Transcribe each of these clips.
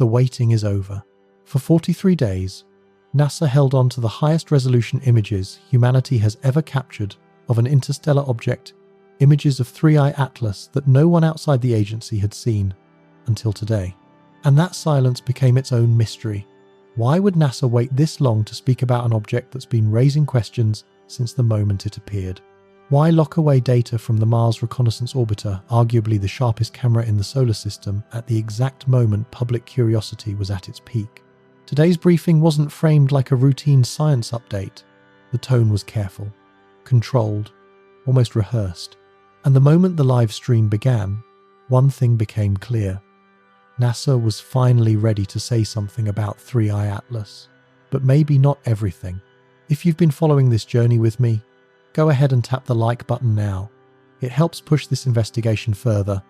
the waiting is over. For 43 days, NASA held on to the highest resolution images humanity has ever captured of an interstellar object, images of 3I Atlas that no one outside the agency had seen until today. And that silence became its own mystery. Why would NASA wait this long to speak about an object that's been raising questions since the moment it appeared? Why lock away data from the Mars Reconnaissance Orbiter, arguably the sharpest camera in the solar system, at the exact moment public curiosity was at its peak? Today's briefing wasn't framed like a routine science update. The tone was careful, controlled, almost rehearsed. And the moment the live stream began, one thing became clear. NASA was finally ready to say something about 3I Atlas, but maybe not everything. If you've been following this journey with me, go ahead and tap the like button now. It helps push this investigation further,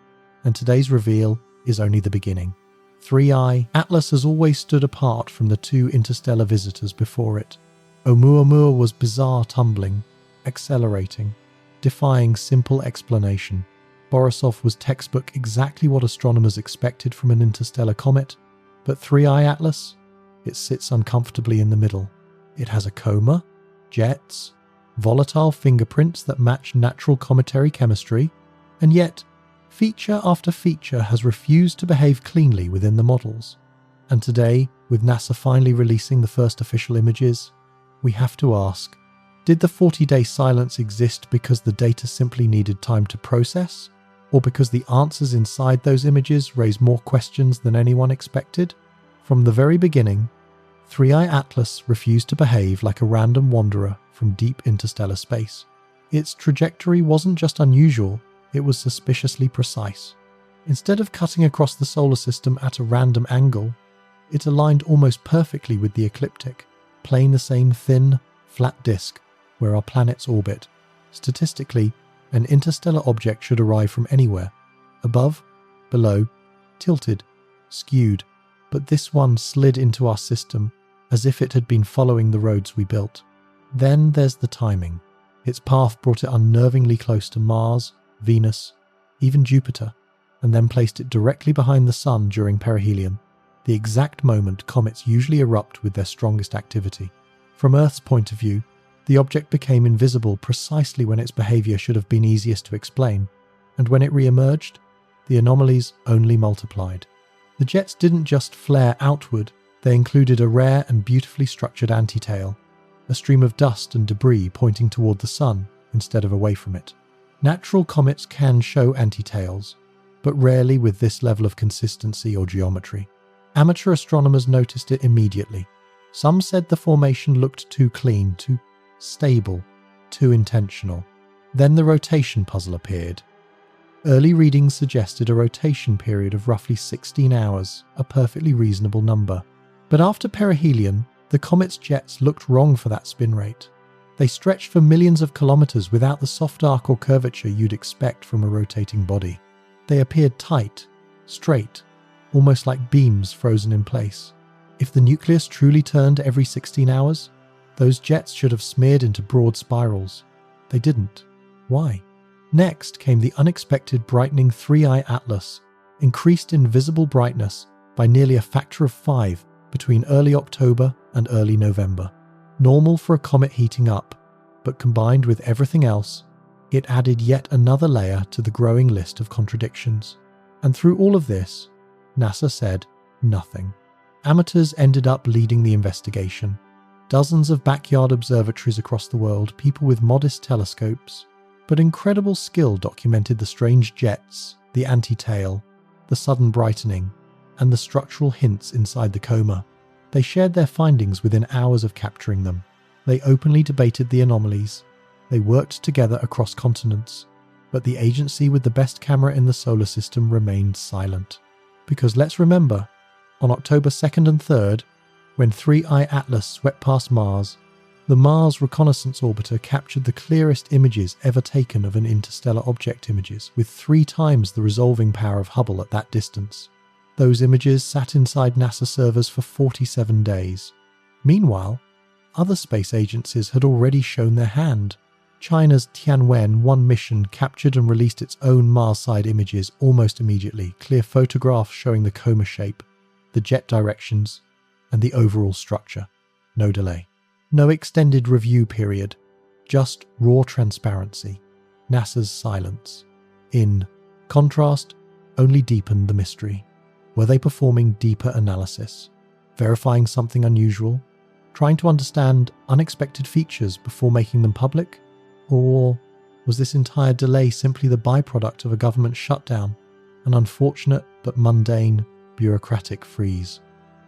and today's reveal is only the beginning. 3I Atlas has always stood apart from the two interstellar visitors before it. Oumuamua was bizarre, tumbling, accelerating, defying simple explanation. Borisov was textbook exactly what astronomers expected from an interstellar comet, but 3I Atlas, it sits uncomfortably in the middle. It has a coma, jets, volatile fingerprints that match natural cometary chemistry, and yet feature after feature has refused to behave cleanly within the models. And today, with NASA finally releasing the first official images, we have to ask, did the 40-day silence exist because the data simply needed time to process, or because the answers inside those images raise more questions than anyone expected? From the very beginning, 3I Atlas refused to behave like a random wanderer from deep interstellar space. Its trajectory wasn't just unusual, it was suspiciously precise. Instead of cutting across the solar system at a random angle, it aligned almost perfectly with the ecliptic, playing the same thin, flat disk where our planets orbit. Statistically, an interstellar object should arrive from anywhere, above, below, tilted, skewed, but this one slid into our system as if it had been following the roads we built. Then there's the timing. Its path brought it unnervingly close to Mars, Venus, even Jupiter, and then placed it directly behind the Sun during perihelion, the exact moment comets usually erupt with their strongest activity. From Earth's point of view, the object became invisible precisely when its behavior should have been easiest to explain, and when it re-emerged, the anomalies only multiplied. The jets didn't just flare outward, they included a rare and beautifully structured antitail, a stream of dust and debris pointing toward the Sun instead of away from it. Natural comets can show antitails, but rarely with this level of consistency or geometry. Amateur astronomers noticed it immediately. Some said the formation looked too clean, too stable, too intentional. Then the rotation puzzle appeared. Early readings suggested a rotation period of roughly 16 hours, a perfectly reasonable number. But after perihelion, the comet's jets looked wrong for that spin rate. They stretched for millions of kilometers without the soft arc or curvature you'd expect from a rotating body. They appeared tight, straight, almost like beams frozen in place. If the nucleus truly turned every 16 hours, those jets should have smeared into broad spirals. They didn't. Why? Next came the unexpected brightening 3I Atlas, increased in visible brightness by nearly a factor of 5 between early October and early November. Normal for a comet heating up, but combined with everything else, it added yet another layer to the growing list of contradictions. And through all of this, NASA said nothing. Amateurs ended up leading the investigation. Dozens of backyard observatories across the world, people with modest telescopes, but incredible skill documented the strange jets, the antitail, the sudden brightening, and the structural hints inside the coma. They shared their findings within hours of capturing them. They openly debated the anomalies. They worked together across continents, but the agency with the best camera in the solar system remained silent. Because let's remember, on October 2nd and 3rd, when 3I Atlas swept past Mars, the Mars Reconnaissance Orbiter captured the clearest images ever taken of an interstellar object images, with 3 times the resolving power of Hubble at that distance. Those images sat inside NASA servers for 47 days. Meanwhile, other space agencies had already shown their hand. China's Tianwen-1 mission captured and released its own Mars-side images almost immediately, clear photographs showing the coma shape, the jet directions, and the overall structure. No delay. No extended review period. Just raw transparency. NASA's silence. In contrast, only deepened the mystery. Were they performing deeper analysis? Verifying something unusual? Trying to understand unexpected features before making them public? Or was this entire delay simply the byproduct of a government shutdown, an unfortunate but mundane bureaucratic freeze?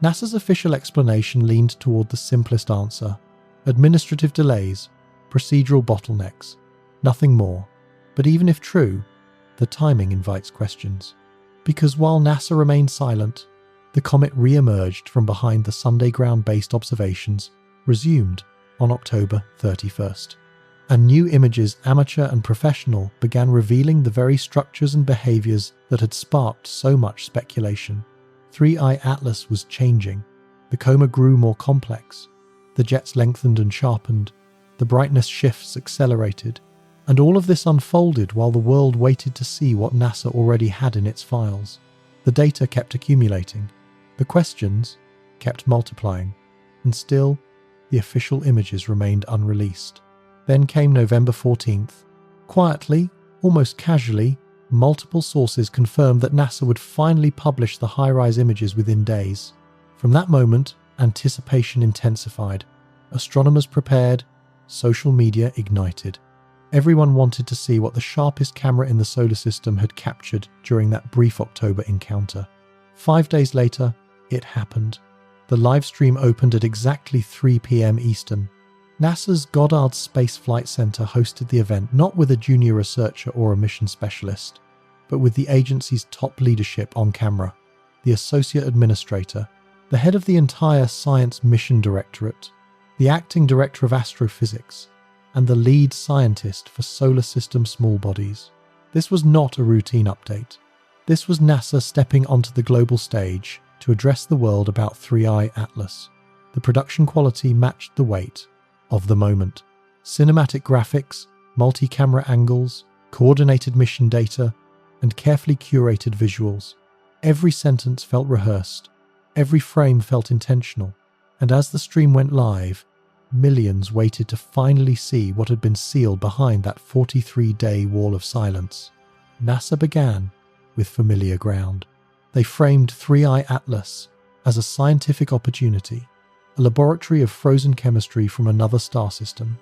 NASA's official explanation leaned toward the simplest answer: administrative delays, procedural bottlenecks, nothing more. But even if true, the timing invites questions. Because while NASA remained silent, the comet re-emerged from behind the Sunday ground-based observations, resumed on October 31st. And new images, amateur and professional, began revealing the very structures and behaviors that had sparked so much speculation. 3I Atlas was changing. The coma grew more complex. The jets lengthened and sharpened. The brightness shifts accelerated. And all of this unfolded while the world waited to see what NASA already had in its files. The data kept accumulating. The questions kept multiplying. And still, the official images remained unreleased. Then came November 14th. Quietly, almost casually, multiple sources confirmed that NASA would finally publish the high-rise images within days. From that moment, anticipation intensified. Astronomers prepared, social media ignited. Everyone wanted to see what the sharpest camera in the solar system had captured during that brief October encounter. 5 days later, it happened. The live stream opened at exactly 3 p.m. Eastern. NASA's Goddard Space Flight Center hosted the event not with a junior researcher or a mission specialist, but with the agency's top leadership on camera: the associate administrator, the head of the entire Science Mission Directorate, the acting director of astrophysics, and the lead scientist for solar system small bodies. This was not a routine update. This was NASA stepping onto the global stage to address the world about 3I Atlas. The production quality matched the weight of the moment. Cinematic graphics, multi-camera angles, coordinated mission data, and carefully curated visuals. Every sentence felt rehearsed. Every frame felt intentional. And as the stream went live, millions waited to finally see what had been sealed behind that 43-day wall of silence. NASA began with familiar ground. They framed 3I Atlas as a scientific opportunity, a laboratory of frozen chemistry from another star system,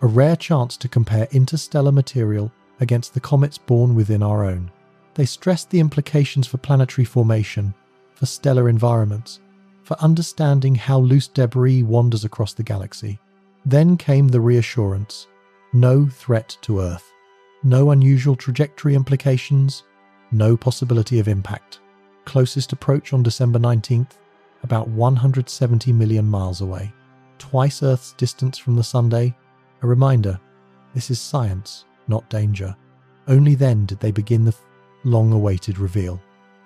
a rare chance to compare interstellar material against the comets born within our own. They stressed the implications for planetary formation, for stellar environments, for understanding how loose debris wanders across the galaxy. Then came the reassurance: no threat to Earth, no unusual trajectory implications, no possibility of impact. Closest approach on December 19th, about 170 million miles away, twice Earth's distance from the Sunday. A reminder, this is science, not danger. Only then did they begin the long-awaited reveal.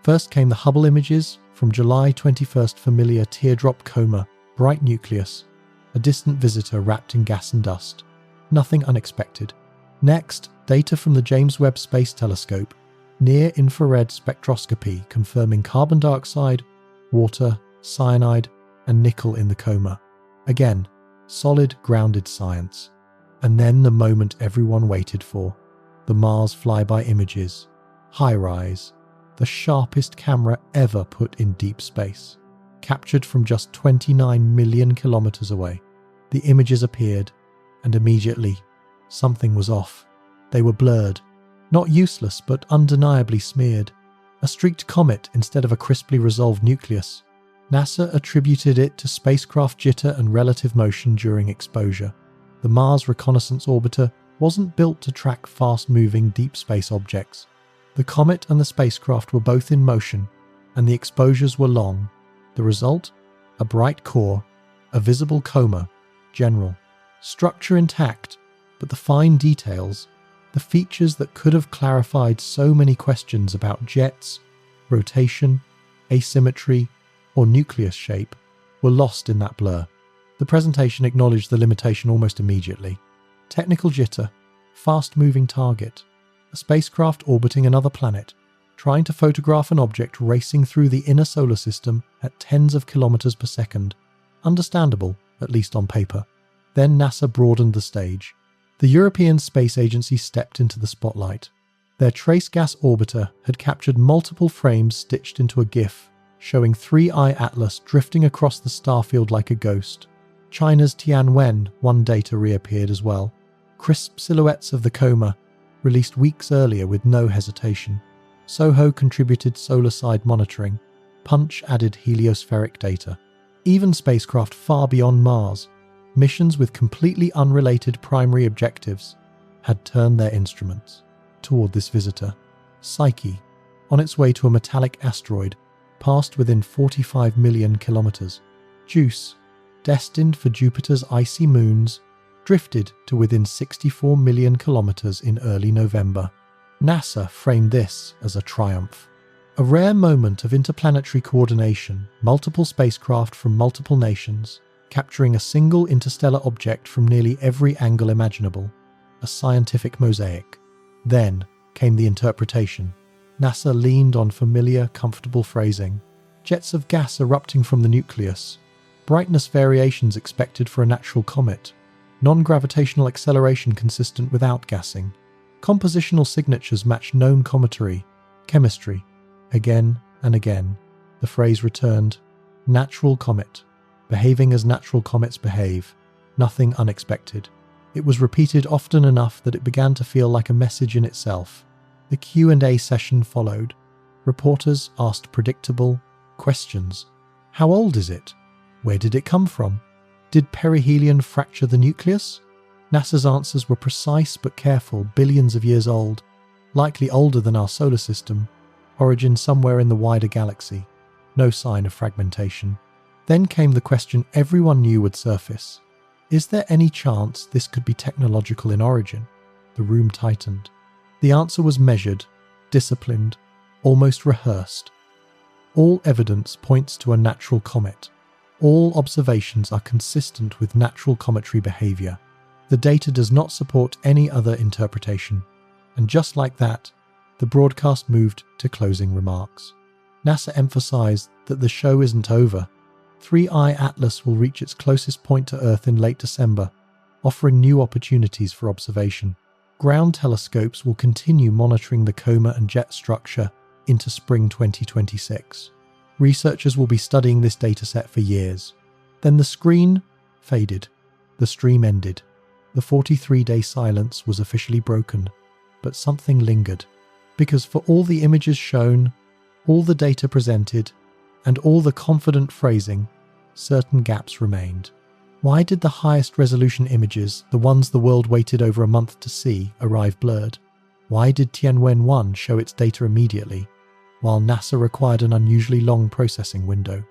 First came the Hubble images from July 21st, familiar teardrop coma, bright nucleus, a distant visitor wrapped in gas and dust. Nothing unexpected. Next, data from the James Webb Space Telescope, near-infrared spectroscopy confirming carbon dioxide, water, cyanide, and nickel in the coma. Again, solid, grounded science. And then the moment everyone waited for, the Mars flyby images. High-rise, the sharpest camera ever put in deep space. Captured from just 29 million kilometers away. The images appeared, and immediately, something was off. They were blurred. Not useless, but undeniably smeared. A streaked comet instead of a crisply resolved nucleus. NASA attributed it to spacecraft jitter and relative motion during exposure. The Mars Reconnaissance Orbiter wasn't built to track fast-moving deep space objects. The comet and the spacecraft were both in motion, and the exposures were long. The result? A bright core, a visible coma, general. Structure intact, but the fine details, the features that could have clarified so many questions about jets, rotation, asymmetry, or nucleus shape, were lost in that blur. The presentation acknowledged the limitation almost immediately. Technical jitter, fast-moving target, a spacecraft orbiting another planet, trying to photograph an object racing through the inner solar system at tens of kilometers per second. Understandable, at least on paper. Then NASA broadened the stage. The European Space Agency stepped into the spotlight. Their trace gas orbiter had captured multiple frames stitched into a GIF, showing 3I Atlas drifting across the starfield like a ghost. China's Tianwen-1 data reappeared as well. Crisp silhouettes of the coma, released weeks earlier with no hesitation. SOHO contributed solar-side monitoring. Punch added heliospheric data. Even spacecraft far beyond Mars, missions with completely unrelated primary objectives, had turned their instruments toward this visitor. Psyche, on its way to a metallic asteroid, passed within 45 million kilometers. JUICE, destined for Jupiter's icy moons, drifted to within 64 million kilometers in early November. NASA framed this as a triumph. A rare moment of interplanetary coordination, multiple spacecraft from multiple nations, capturing a single interstellar object from nearly every angle imaginable. A scientific mosaic. Then came the interpretation. NASA leaned on familiar, comfortable phrasing. Jets of gas erupting from the nucleus. Brightness variations expected for a natural comet. Non-gravitational acceleration consistent with outgassing. Compositional signatures match known cometary. Chemistry. Again and again, the phrase returned. Natural comet. Behaving as natural comets behave. Nothing unexpected. It was repeated often enough that it began to feel like a message in itself. The Q&A session followed. Reporters asked predictable questions. How old is it? Where did it come from? Did perihelion fracture the nucleus? NASA's answers were precise but careful, billions of years old, likely older than our solar system, origin somewhere in the wider galaxy. No sign of fragmentation. Then came the question everyone knew would surface. Is there any chance this could be technological in origin? The room tightened. The answer was measured, disciplined, almost rehearsed. All evidence points to a natural comet. All observations are consistent with natural cometary behavior. The data does not support any other interpretation. And just like that, the broadcast moved to closing remarks. NASA emphasized that the show isn't over. 3I Atlas will reach its closest point to Earth in late December, offering new opportunities for observation. Ground telescopes will continue monitoring the coma and jet structure into spring 2026. Researchers will be studying this dataset for years. Then the screen faded. The stream ended. The 43-day silence was officially broken, but something lingered. Because for all the images shown, all the data presented, and all the confident phrasing, certain gaps remained. Why did the highest resolution images, the ones the world waited over a month to see, arrive blurred? Why did Tianwen-1 show its data immediately, while NASA required an unusually long processing window?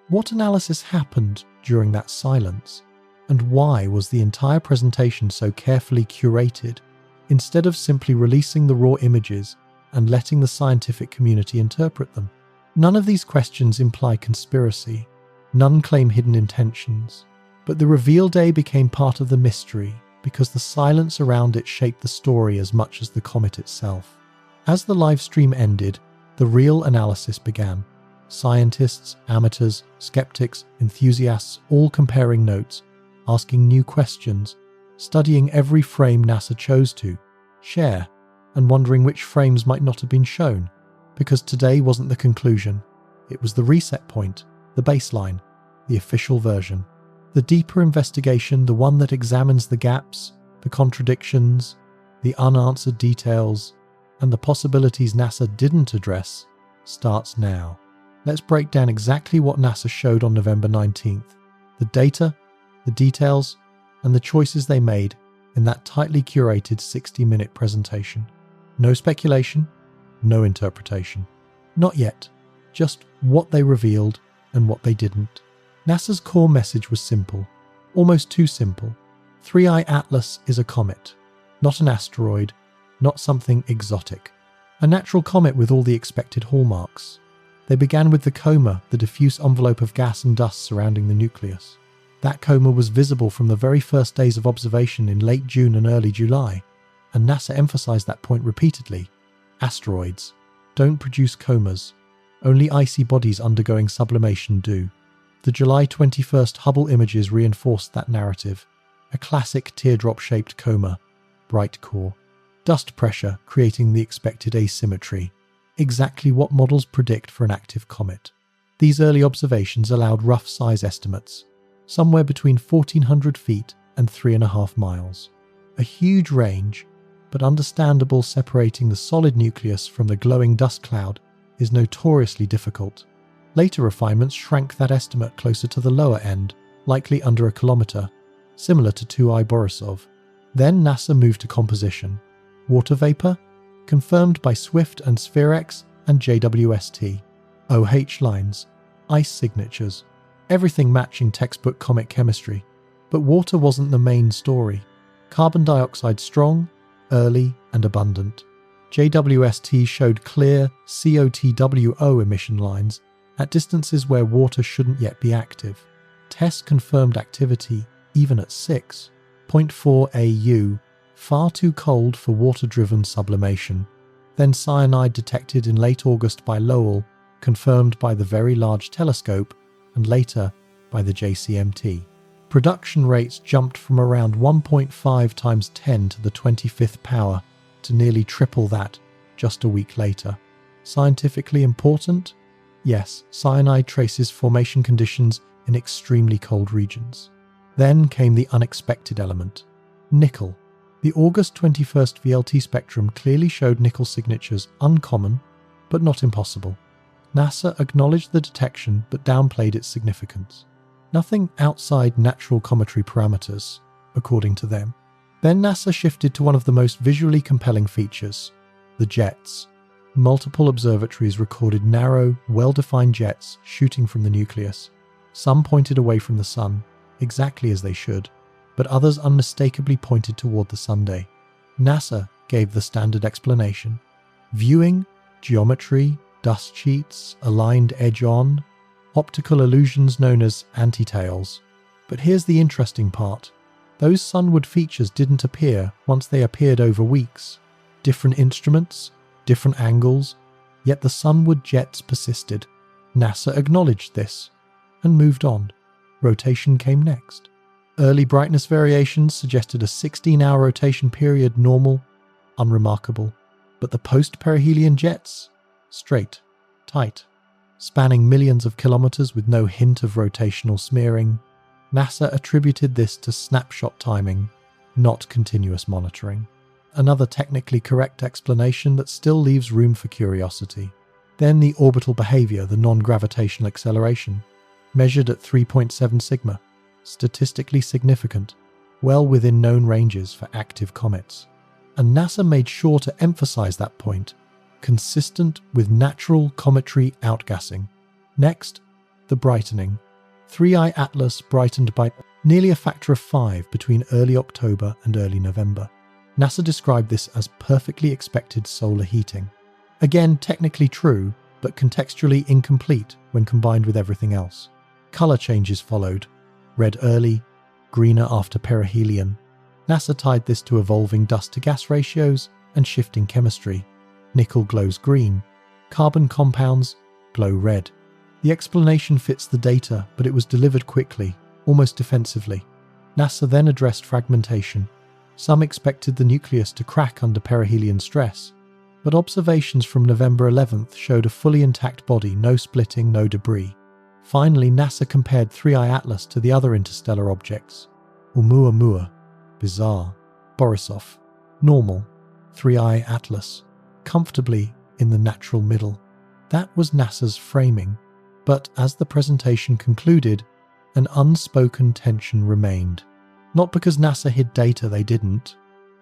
What analysis happened during that silence? And why was the entire presentation so carefully curated, instead of simply releasing the raw images and letting the scientific community interpret them? None of these questions imply conspiracy. None claim hidden intentions. But the reveal day became part of the mystery because the silence around it shaped the story as much as the comet itself. As the live stream ended, the real analysis began. Scientists, amateurs, skeptics, enthusiasts all comparing notes, asking new questions, studying every frame NASA chose to share, and wondering which frames might not have been shown. Because today wasn't the conclusion. It was the reset point, the baseline, the official version. The deeper investigation, the one that examines the gaps, the contradictions, the unanswered details, and the possibilities NASA didn't address, starts now. Let's break down exactly what NASA showed on November 19th. The data, the details, and the choices they made in that tightly curated 60-minute presentation. No speculation, no interpretation. Not yet, just what they revealed and what they didn't. NASA's core message was simple, almost too simple. 3I Atlas is a comet, not an asteroid, not something exotic. A natural comet with all the expected hallmarks. They began with the coma, the diffuse envelope of gas and dust surrounding the nucleus. That coma was visible from the very first days of observation in late June and early July, and NASA emphasized that point repeatedly. Asteroids. don't produce comas. Only icy bodies undergoing sublimation do. The July 21st Hubble images reinforced that narrative. A classic teardrop-shaped coma, bright core, dust pressure creating the expected asymmetry, exactly what models predict for an active comet. These early observations allowed rough size estimates, somewhere between 1,400 feet and 3.5 miles. A huge range, but understandable. Separating the solid nucleus from the glowing dust cloud is notoriously difficult. Later refinements shrank that estimate closer to the lower end, likely under a kilometer, similar to 2I Borisov. Then NASA moved to composition. Water vapor, confirmed by SWIFT and SphereX and JWST. OH lines, ice signatures, everything matching textbook comet chemistry. But water wasn't the main story. Carbon dioxide strong, early, and abundant. JWST showed clear COTWO emission lines at distances where water shouldn't yet be active. Tests confirmed activity even at 6.4 AU, far too cold for water-driven sublimation. Then cyanide detected in late August by Lowell, confirmed by the Very Large Telescope and later by the JCMT. Production rates jumped from around 1.5 times 10 to the 25th power to nearly triple that just a week later. Scientifically important? Yes, cyanide traces formation conditions in extremely cold regions. Then came the unexpected element, nickel. The August 21st VLT spectrum clearly showed nickel signatures uncommon, but not impossible. NASA acknowledged the detection but downplayed its significance. Nothing outside natural cometary parameters, according to them. Then NASA shifted to one of the most visually compelling features, the jets. Multiple observatories recorded narrow, well-defined jets shooting from the nucleus. Some pointed away from the sun, exactly as they should, but others unmistakably pointed toward the sunday. NASA gave the standard explanation. Viewing, geometry, dust sheets, aligned edge-on, optical illusions known as antitails. But here's the interesting part. Those sunward features didn't appear once they appeared over weeks. Different instruments, different angles, yet the sunward jets persisted. NASA acknowledged this and moved on. Rotation came next. Early brightness variations suggested a 16-hour rotation period normal, unremarkable. But the post-perihelion jets? Straight, tight, spanning millions of kilometers with no hint of rotational smearing. NASA attributed this to snapshot timing, not continuous monitoring. Another technically correct explanation that still leaves room for curiosity. Then the orbital behavior, the non-gravitational acceleration, measured at 3.7 sigma, statistically significant, well within known ranges for active comets. And NASA made sure to emphasize that point, consistent with natural cometary outgassing. Next, the brightening. 3I Atlas brightened by nearly a factor of 5 between early October and early November. NASA described this as perfectly expected solar heating. Again, technically true, but contextually incomplete when combined with everything else. Color changes followed. Red early, greener after perihelion. NASA tied this to evolving dust-to-gas ratios and shifting chemistry. Nickel glows green. Carbon compounds glow red. The explanation fits the data, but it was delivered quickly, almost defensively. NASA then addressed fragmentation. Some expected the nucleus to crack under perihelion stress, but observations from November 11th showed a fully intact body, no splitting, no debris. Finally, NASA compared 3I Atlas to the other interstellar objects. Oumuamua, bizarre. Borisov, normal. 3I Atlas, comfortably in the natural middle. That was NASA's framing. But as the presentation concluded, an unspoken tension remained. Not because NASA hid data they didn't.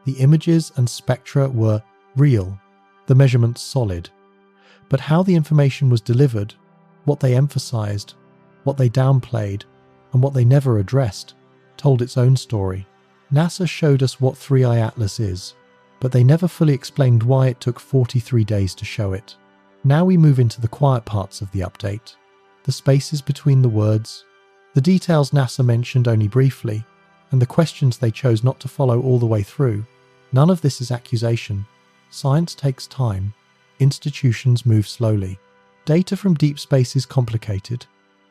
The images and spectra were real, the measurements solid. But how the information was delivered, what they emphasized, what they downplayed, and what they never addressed, told its own story. NASA showed us what 3I Atlas is, but they never fully explained why it took 43 days to show it. Now we move into the quiet parts of the update. The spaces between the words, the details NASA mentioned only briefly, and the questions they chose not to follow all the way through. None of this is accusation. Science takes time. institutions move slowly. Data from deep space is complicated,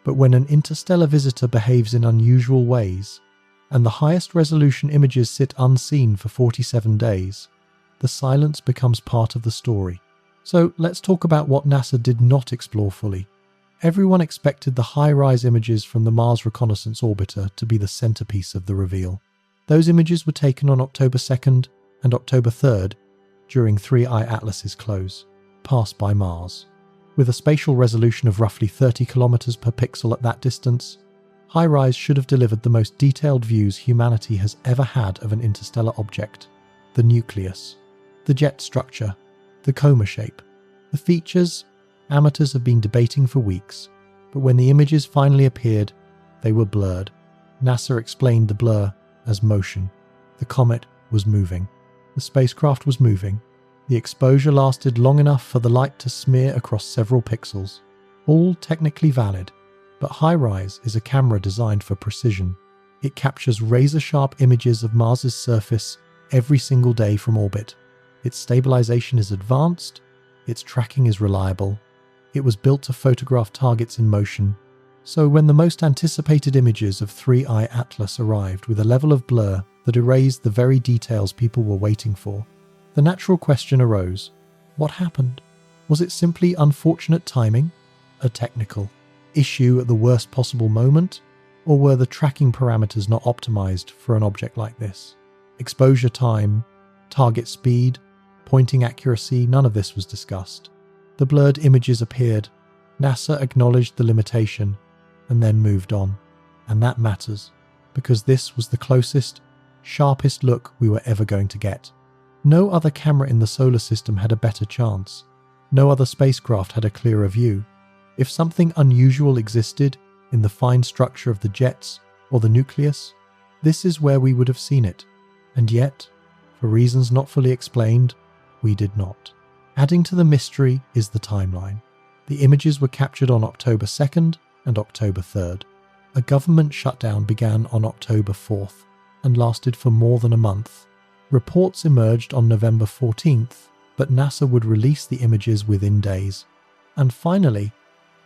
but when an interstellar visitor behaves in unusual ways, and the highest resolution images sit unseen for 47 days, the silence becomes part of the story. So let's talk about what NASA did not explore fully. Everyone expected the high-rise images from the Mars Reconnaissance Orbiter to be the centerpiece of the reveal. Those images were taken on October 2nd and October 3rd during 3I Atlas's close, pass by Mars. With a spatial resolution of roughly 30 kilometers per pixel at that distance, HiRISE should have delivered the most detailed views humanity has ever had of an interstellar object. The nucleus, the jet structure, the coma shape, the features amateurs have been debating for weeks, but when the images finally appeared, they were blurred. NASA explained the blur as motion. The comet was moving. The spacecraft was moving. The exposure lasted long enough for the light to smear across several pixels. All technically valid, but HiRISE is a camera designed for precision. It captures razor-sharp images of Mars's surface every single day from orbit. Its stabilization is advanced, its tracking is reliable. It was built to photograph targets in motion, so when the most anticipated images of 3I Atlas arrived with a level of blur that erased the very details people were waiting for, the natural question arose: what happened? Was it simply unfortunate timing? A technical issue at the worst possible moment? Or were the tracking parameters not optimized for an object like this? Exposure time, target speed, pointing accuracy, none of this was discussed. The blurred images appeared, NASA acknowledged the limitation, and then moved on. And that matters, because this was the closest, sharpest look we were ever going to get. No other camera in the solar system had a better chance. No other spacecraft had a clearer view. If something unusual existed in the fine structure of the jets or the nucleus, this is where we would have seen it. And yet, for reasons not fully explained, we did not. Adding to the mystery is the timeline. The images were captured on October 2nd and October 3rd. A government shutdown began on October 4th and lasted for more than a month. Reports emerged on November 14th, but NASA would release the images within days. And finally,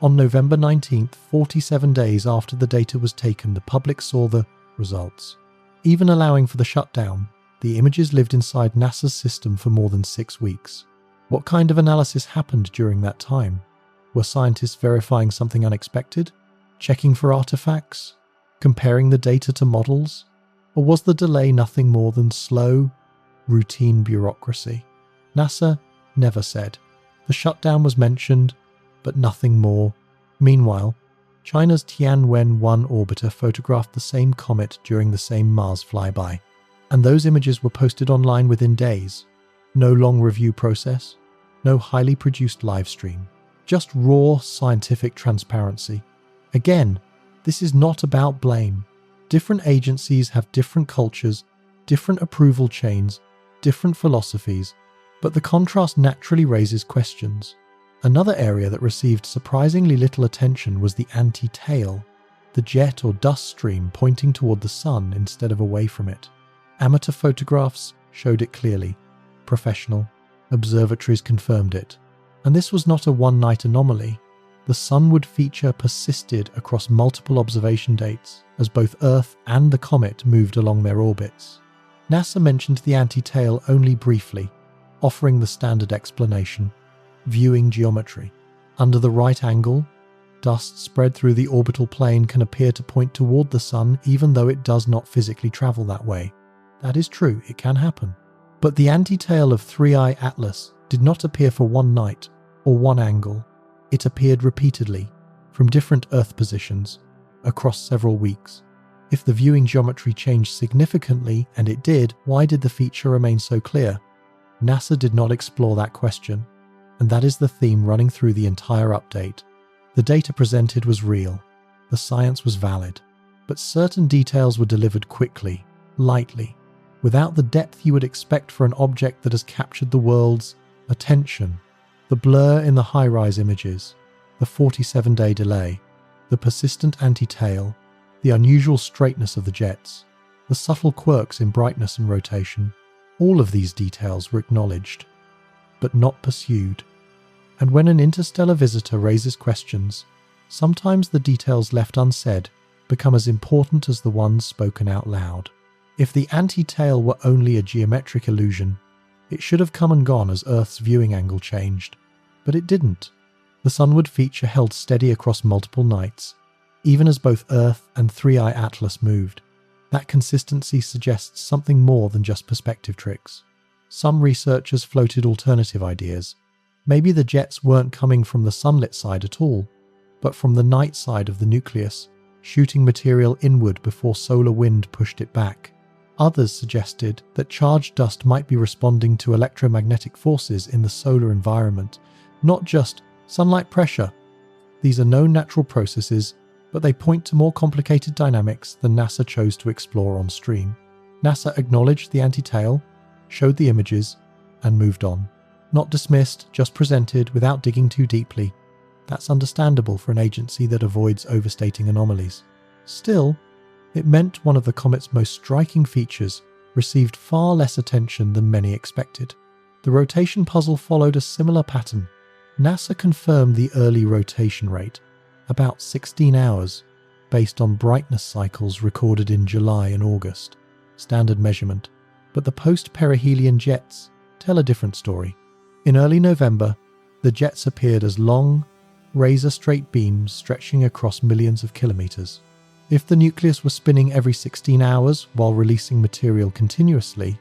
on November 19th, 47 days after the data was taken, the public saw the results. Even allowing for the shutdown, the images lived inside NASA's system for more than 6 weeks. What kind of analysis happened during that time? Were scientists verifying something unexpected? Checking for artifacts? Comparing the data to models? Or was the delay nothing more than slow, routine bureaucracy? NASA never said. The shutdown was mentioned, but nothing more. Meanwhile, China's Tianwen-1 orbiter photographed the same comet during the same Mars flyby, and those images were posted online within days. No long review process, no highly produced live stream, just raw scientific transparency. Again, this is not about blame. Different agencies have different cultures, different approval chains, different philosophies, but the contrast naturally raises questions. Another area that received surprisingly little attention was the anti-tail, the jet or dust stream pointing toward the sun instead of away from it. Amateur photographs showed it clearly. Professional observatories confirmed it. And this was not a one-night anomaly. The sunward feature persisted across multiple observation dates as both Earth and the comet moved along their orbits. NASA mentioned the anti-tail only briefly, offering the standard explanation: viewing geometry. Under the right angle, dust spread through the orbital plane can appear to point toward the sun even though it does not physically travel that way. That is true, it can happen. But the anti-tail of 3I Atlas did not appear for one night or one angle. It appeared repeatedly, from different Earth positions, across several weeks. If the viewing geometry changed significantly, and it did, why did the feature remain so clear? NASA did not explore that question, and that is the theme running through the entire update. The data presented was real, the science was valid, but certain details were delivered quickly, lightly, without the depth you would expect for an object that has captured the world's attention. The blur in the HiRISE images, the 47-day delay, the persistent anti-tail, the unusual straightness of the jets, the subtle quirks in brightness and rotation, all of these details were acknowledged, but not pursued. And when an interstellar visitor raises questions, sometimes the details left unsaid become as important as the ones spoken out loud. If the anti-tail were only a geometric illusion, it should have come and gone as Earth's viewing angle changed. But it didn't. The sunward feature held steady across multiple nights, even as both Earth and 3i Atlas moved. That consistency suggests something more than just perspective tricks. Some researchers floated alternative ideas. Maybe the jets weren't coming from the sunlit side at all, but from the night side of the nucleus, shooting material inward before solar wind pushed it back. Others suggested that charged dust might be responding to electromagnetic forces in the solar environment, not just sunlight pressure. These are known natural processes, but they point to more complicated dynamics than NASA chose to explore on stream. NASA acknowledged the anti-tail, showed the images, and moved on. Not dismissed, just presented without digging too deeply. That's understandable for an agency that avoids overstating anomalies. Still, it meant one of the comet's most striking features received far less attention than many expected. The rotation puzzle followed a similar pattern. NASA confirmed the early rotation rate, about 16 hours, based on brightness cycles recorded in July and August, standard measurement. But the post-perihelion jets tell a different story. In early November, the jets appeared as long, razor-straight beams stretching across millions of kilometers. If the nucleus was spinning every 16 hours while releasing material continuously,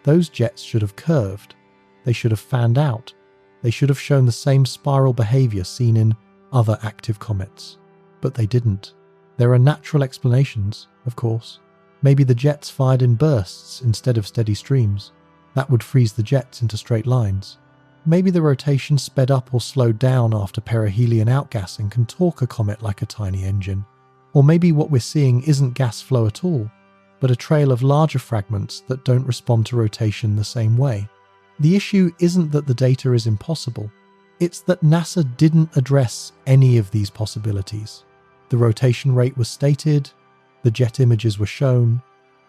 those jets should have curved. They should have fanned out. They should have shown the same spiral behavior seen in other active comets. But they didn't. There are natural explanations, of course. Maybe the jets fired in bursts instead of steady streams. That would freeze the jets into straight lines. Maybe the rotation sped up or slowed down after perihelion outgassing can torque a comet like a tiny engine. Or maybe what we're seeing isn't gas flow at all, but a trail of larger fragments that don't respond to rotation the same way. The issue isn't that the data is impossible, it's that NASA didn't address any of these possibilities. The rotation rate was stated, the jet images were shown,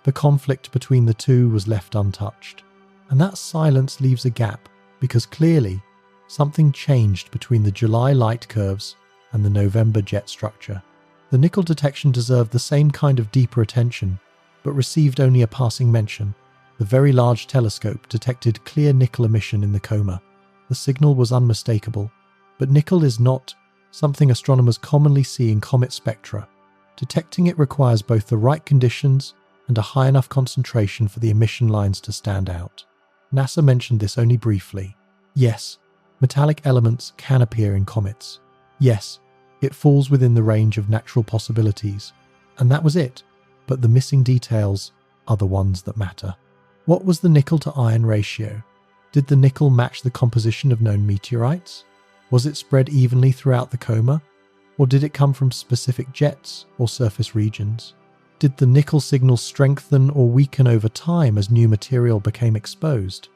the conflict between the two was left untouched. And that silence leaves a gap, because clearly something changed between the July light curves and the November jet structure. The nickel detection deserved the same kind of deeper attention, but received only a passing mention. The Very Large Telescope detected clear nickel emission in the coma. The signal was unmistakable, but nickel is not something astronomers commonly see in comet spectra. Detecting it requires both the right conditions and a high enough concentration for the emission lines to stand out. NASA mentioned this only briefly. Yes, metallic elements can appear in comets. Yes, it falls within the range of natural possibilities. And that was it. But the missing details are the ones that matter. What was the nickel to iron ratio? Did the nickel match the composition of known meteorites? Was it spread evenly throughout the coma? Or did it come from specific jets or surface regions? Did the nickel signal strengthen or weaken over time as new material became exposed?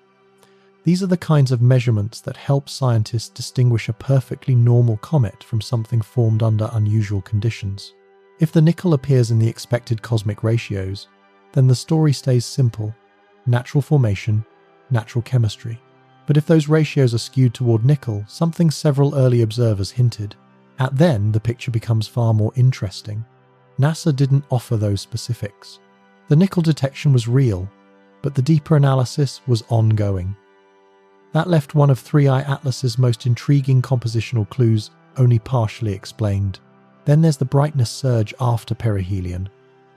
These are the kinds of measurements that help scientists distinguish a perfectly normal comet from something formed under unusual conditions. If the nickel appears in the expected cosmic ratios, then the story stays simple: natural formation, natural chemistry. But if those ratios are skewed toward nickel, something several early observers hinted at, then the picture becomes far more interesting. NASA didn't offer those specifics. The nickel detection was real, but the deeper analysis was ongoing. That left one of 3i Atlas's most intriguing compositional clues only partially explained. Then there's the brightness surge after perihelion.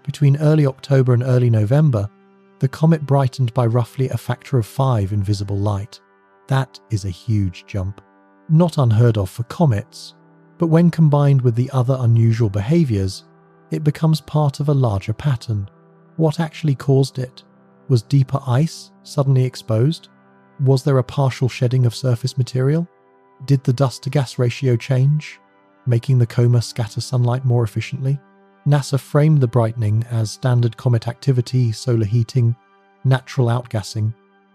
Between early October and early November, the comet brightened by roughly a factor of 5 in visible light. That is a huge jump. Not unheard of for comets, but when combined with the other unusual behaviors, it becomes part of a larger pattern. What actually caused it? Was deeper ice suddenly exposed? Was there a partial shedding of surface material? Did the dust-to-gas ratio change, making the coma scatter sunlight more efficiently? NASA framed the brightening as standard comet activity, solar heating, natural outgassing,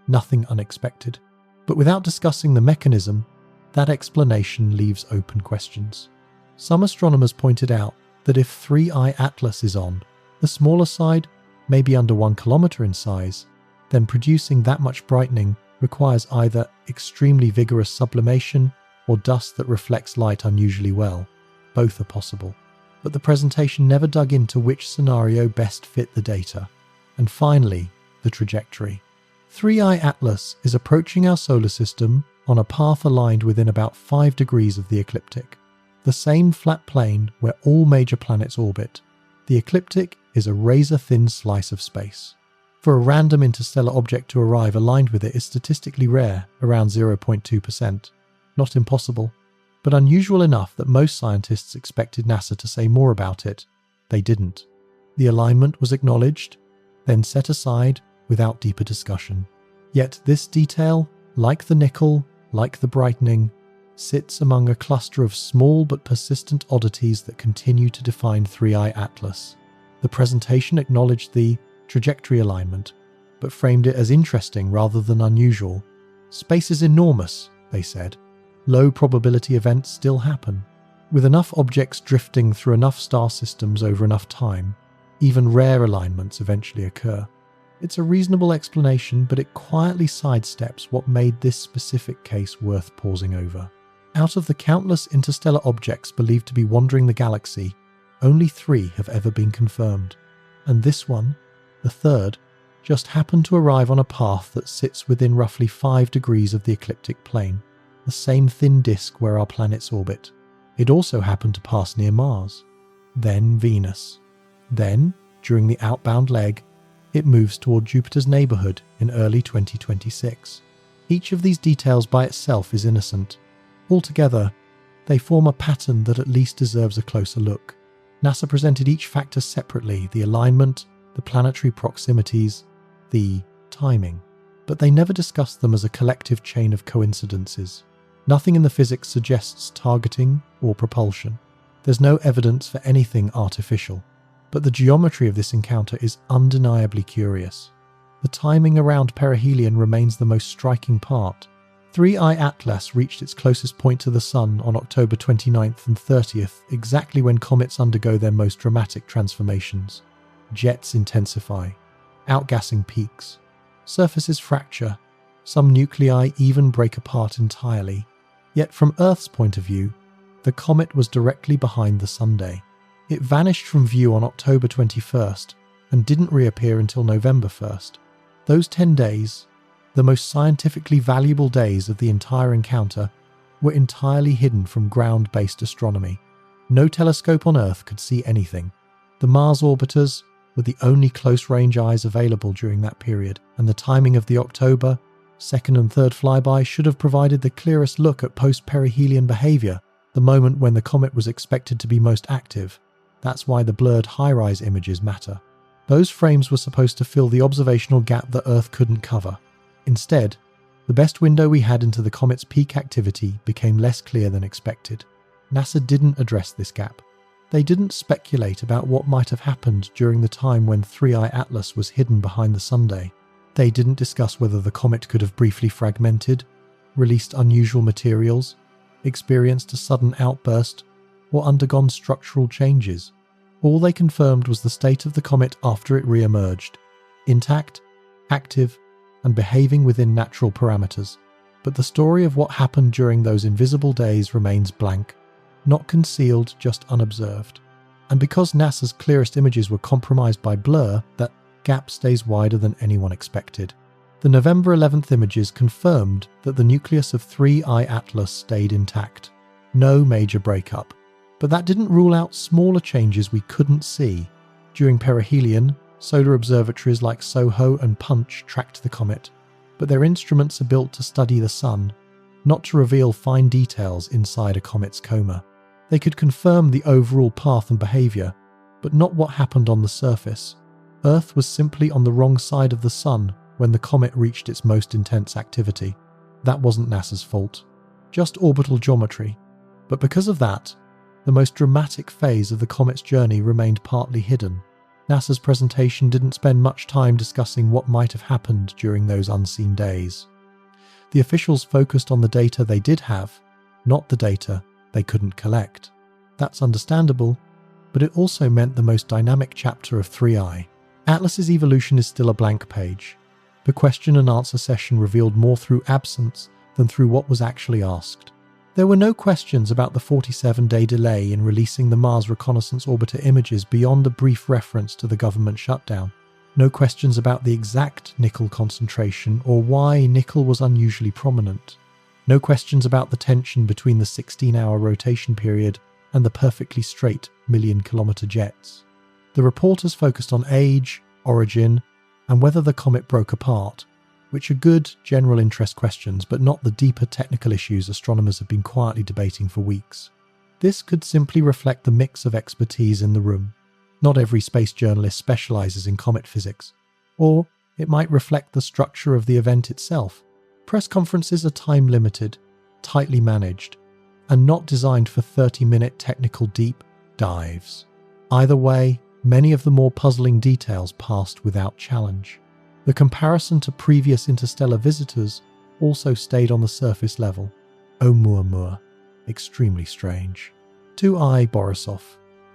nothing unexpected. But without discussing the mechanism, that explanation leaves open questions. Some astronomers pointed out that if 3i Atlas is on, the smaller side, maybe under 1 kilometer in size, then producing that much brightening requires either extremely vigorous sublimation or dust that reflects light unusually well. Both are possible. But the presentation never dug into which scenario best fit the data. And finally, the trajectory. 3i Atlas is approaching our solar system on a path aligned within about 5 degrees of the ecliptic, the same flat plane where all major planets orbit. The ecliptic is a razor-thin slice of space. For a random interstellar object to arrive aligned with it is statistically rare, around 0.2%. Not impossible, but unusual enough that most scientists expected NASA to say more about it. They didn't. The alignment was acknowledged, then set aside without deeper discussion. Yet this detail, like the nickel, like the brightening, sits among a cluster of small but persistent oddities that continue to define 3i Atlas. The presentation acknowledged the trajectory alignment, but framed it as interesting rather than unusual. Space is enormous, they said. Low probability events still happen. With enough objects drifting through enough star systems over enough time, even rare alignments eventually occur. It's a reasonable explanation, but it quietly sidesteps what made this specific case worth pausing over. Out of the countless interstellar objects believed to be wandering the galaxy, only 3 have ever been confirmed. And this one, the third, just happened to arrive on a path that sits within roughly 5 degrees of the ecliptic plane, the same thin disk where our planets orbit. It also happened to pass near Mars, then Venus. Then, during the outbound leg, it moves toward Jupiter's neighborhood in early 2026. Each of these details by itself is innocent. Altogether, they form a pattern that at least deserves a closer look. NASA presented each factor separately, the alignment, the planetary proximities, the timing, but they never discussed them as a collective chain of coincidences. Nothing in the physics suggests targeting or propulsion. There's no evidence for anything artificial. But the geometry of this encounter is undeniably curious. The timing around perihelion remains the most striking part. 3i Atlas reached its closest point to the Sun on October 29th and 30th, exactly when comets undergo their most dramatic transformations. Jets intensify, outgassing peaks, surfaces fracture, some nuclei even break apart entirely. Yet from Earth's point of view, the comet was directly behind the Sunday. It vanished from view on October 21st and didn't reappear until November 1st. Those 10 days, the most scientifically valuable days of the entire encounter, were entirely hidden from ground-based astronomy. No telescope on Earth could see anything. The Mars orbiters were the only close-range eyes available during that period, and the timing of the October, second and third flyby should have provided the clearest look at post-perihelion behavior, the moment when the comet was expected to be most active. That's why the blurred high-rise images matter. Those frames were supposed to fill the observational gap that Earth couldn't cover. Instead, the best window we had into the comet's peak activity became less clear than expected. NASA didn't address this gap. They didn't speculate about what might have happened during the time when 3i Atlas was hidden behind the Sunday. They didn't discuss whether the comet could have briefly fragmented, released unusual materials, experienced a sudden outburst, or undergone structural changes. All they confirmed was the state of the comet after it re-emerged, intact, active, and behaving within natural parameters. But the story of what happened during those invisible days remains blank, not concealed, just unobserved. And because NASA's clearest images were compromised by blur, that gap stays wider than anyone expected. The November 11th images confirmed that the nucleus of 3i Atlas stayed intact. No major breakup. But that didn't rule out smaller changes we couldn't see. During perihelion, solar observatories like SOHO and Punch tracked the comet, but their instruments are built to study the Sun, not to reveal fine details inside a comet's coma. They could confirm the overall path and behavior, but not what happened on the surface. Earth was simply on the wrong side of the Sun when the comet reached its most intense activity. That wasn't NASA's fault, just orbital geometry. But because of that, the most dramatic phase of the comet's journey remained partly hidden. NASA's presentation didn't spend much time discussing what might have happened during those unseen days. The officials focused on the data they did have, not the data they couldn't collect. That's understandable, but it also meant the most dynamic chapter of 3i. Atlas's evolution is still a blank page. The question and answer session revealed more through absence than through what was actually asked. There were no questions about the 47-day delay in releasing the Mars Reconnaissance Orbiter images beyond a brief reference to the government shutdown. No questions about the exact nickel concentration or why nickel was unusually prominent. No questions about the tension between the 16-hour rotation period and the perfectly straight million-kilometer jets. The reporters focused on age, origin, and whether the comet broke apart, which are good general interest questions, but not the deeper technical issues astronomers have been quietly debating for weeks. This could simply reflect the mix of expertise in the room. Not every space journalist specializes in comet physics. Or it might reflect the structure of the event itself. Press conferences are time-limited, tightly managed, and not designed for 30-minute technical deep dives. Either way, many of the more puzzling details passed without challenge. The comparison to previous interstellar visitors also stayed on the surface level. Oumuamua, extremely strange. 2I Borisov,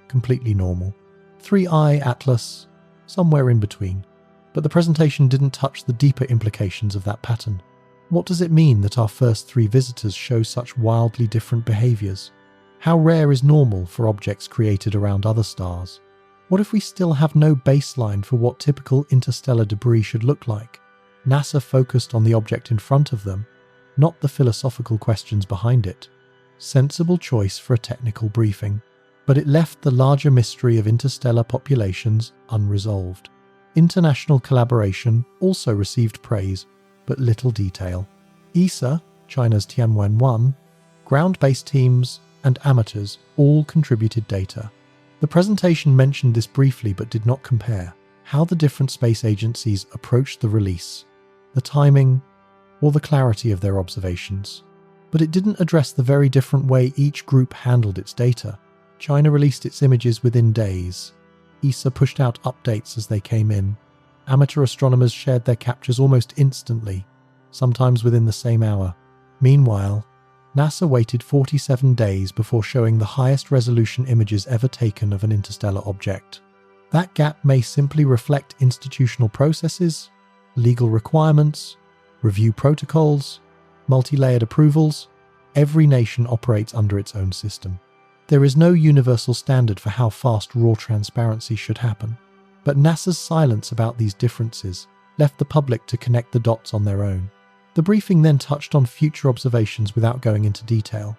completely normal. 3I Atlas, somewhere in between. But the presentation didn't touch the deeper implications of that pattern. What does it mean that our first 3 visitors show such wildly different behaviors? How rare is normal for objects created around other stars? What if we still have no baseline for what typical interstellar debris should look like? NASA focused on the object in front of them, not the philosophical questions behind it. Sensible choice for a technical briefing, but it left the larger mystery of interstellar populations unresolved. International collaboration also received praise, but little detail. ESA, China's Tianwen-1, ground-based teams, and amateurs all contributed data. The presentation mentioned this briefly but did not compare how the different space agencies approached the release, the timing, or the clarity of their observations. But it didn't address the very different way each group handled its data. China released its images within days. ESA pushed out updates as they came in. Amateur astronomers shared their captures almost instantly, sometimes within the same hour. Meanwhile, NASA waited 47 days before showing the highest resolution images ever taken of an interstellar object. That gap may simply reflect institutional processes, legal requirements, review protocols, multi-layered approvals. Every nation operates under its own system. There is no universal standard for how fast raw transparency should happen. But NASA's silence about these differences left the public to connect the dots on their own. The briefing then touched on future observations without going into detail.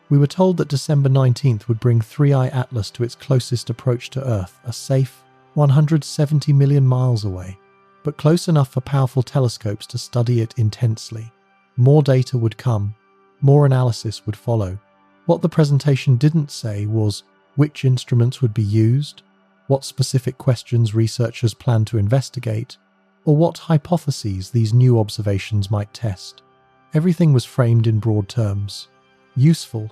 We were told that December 19th would bring 3I Atlas to its closest approach to Earth, a safe 170 million miles away, but close enough for powerful telescopes to study it intensely. More data would come, more analysis would follow. What the presentation didn't say was which instruments would be used, what specific questions researchers plan to investigate, or what hypotheses these new observations might test. Everything was framed in broad terms. Useful,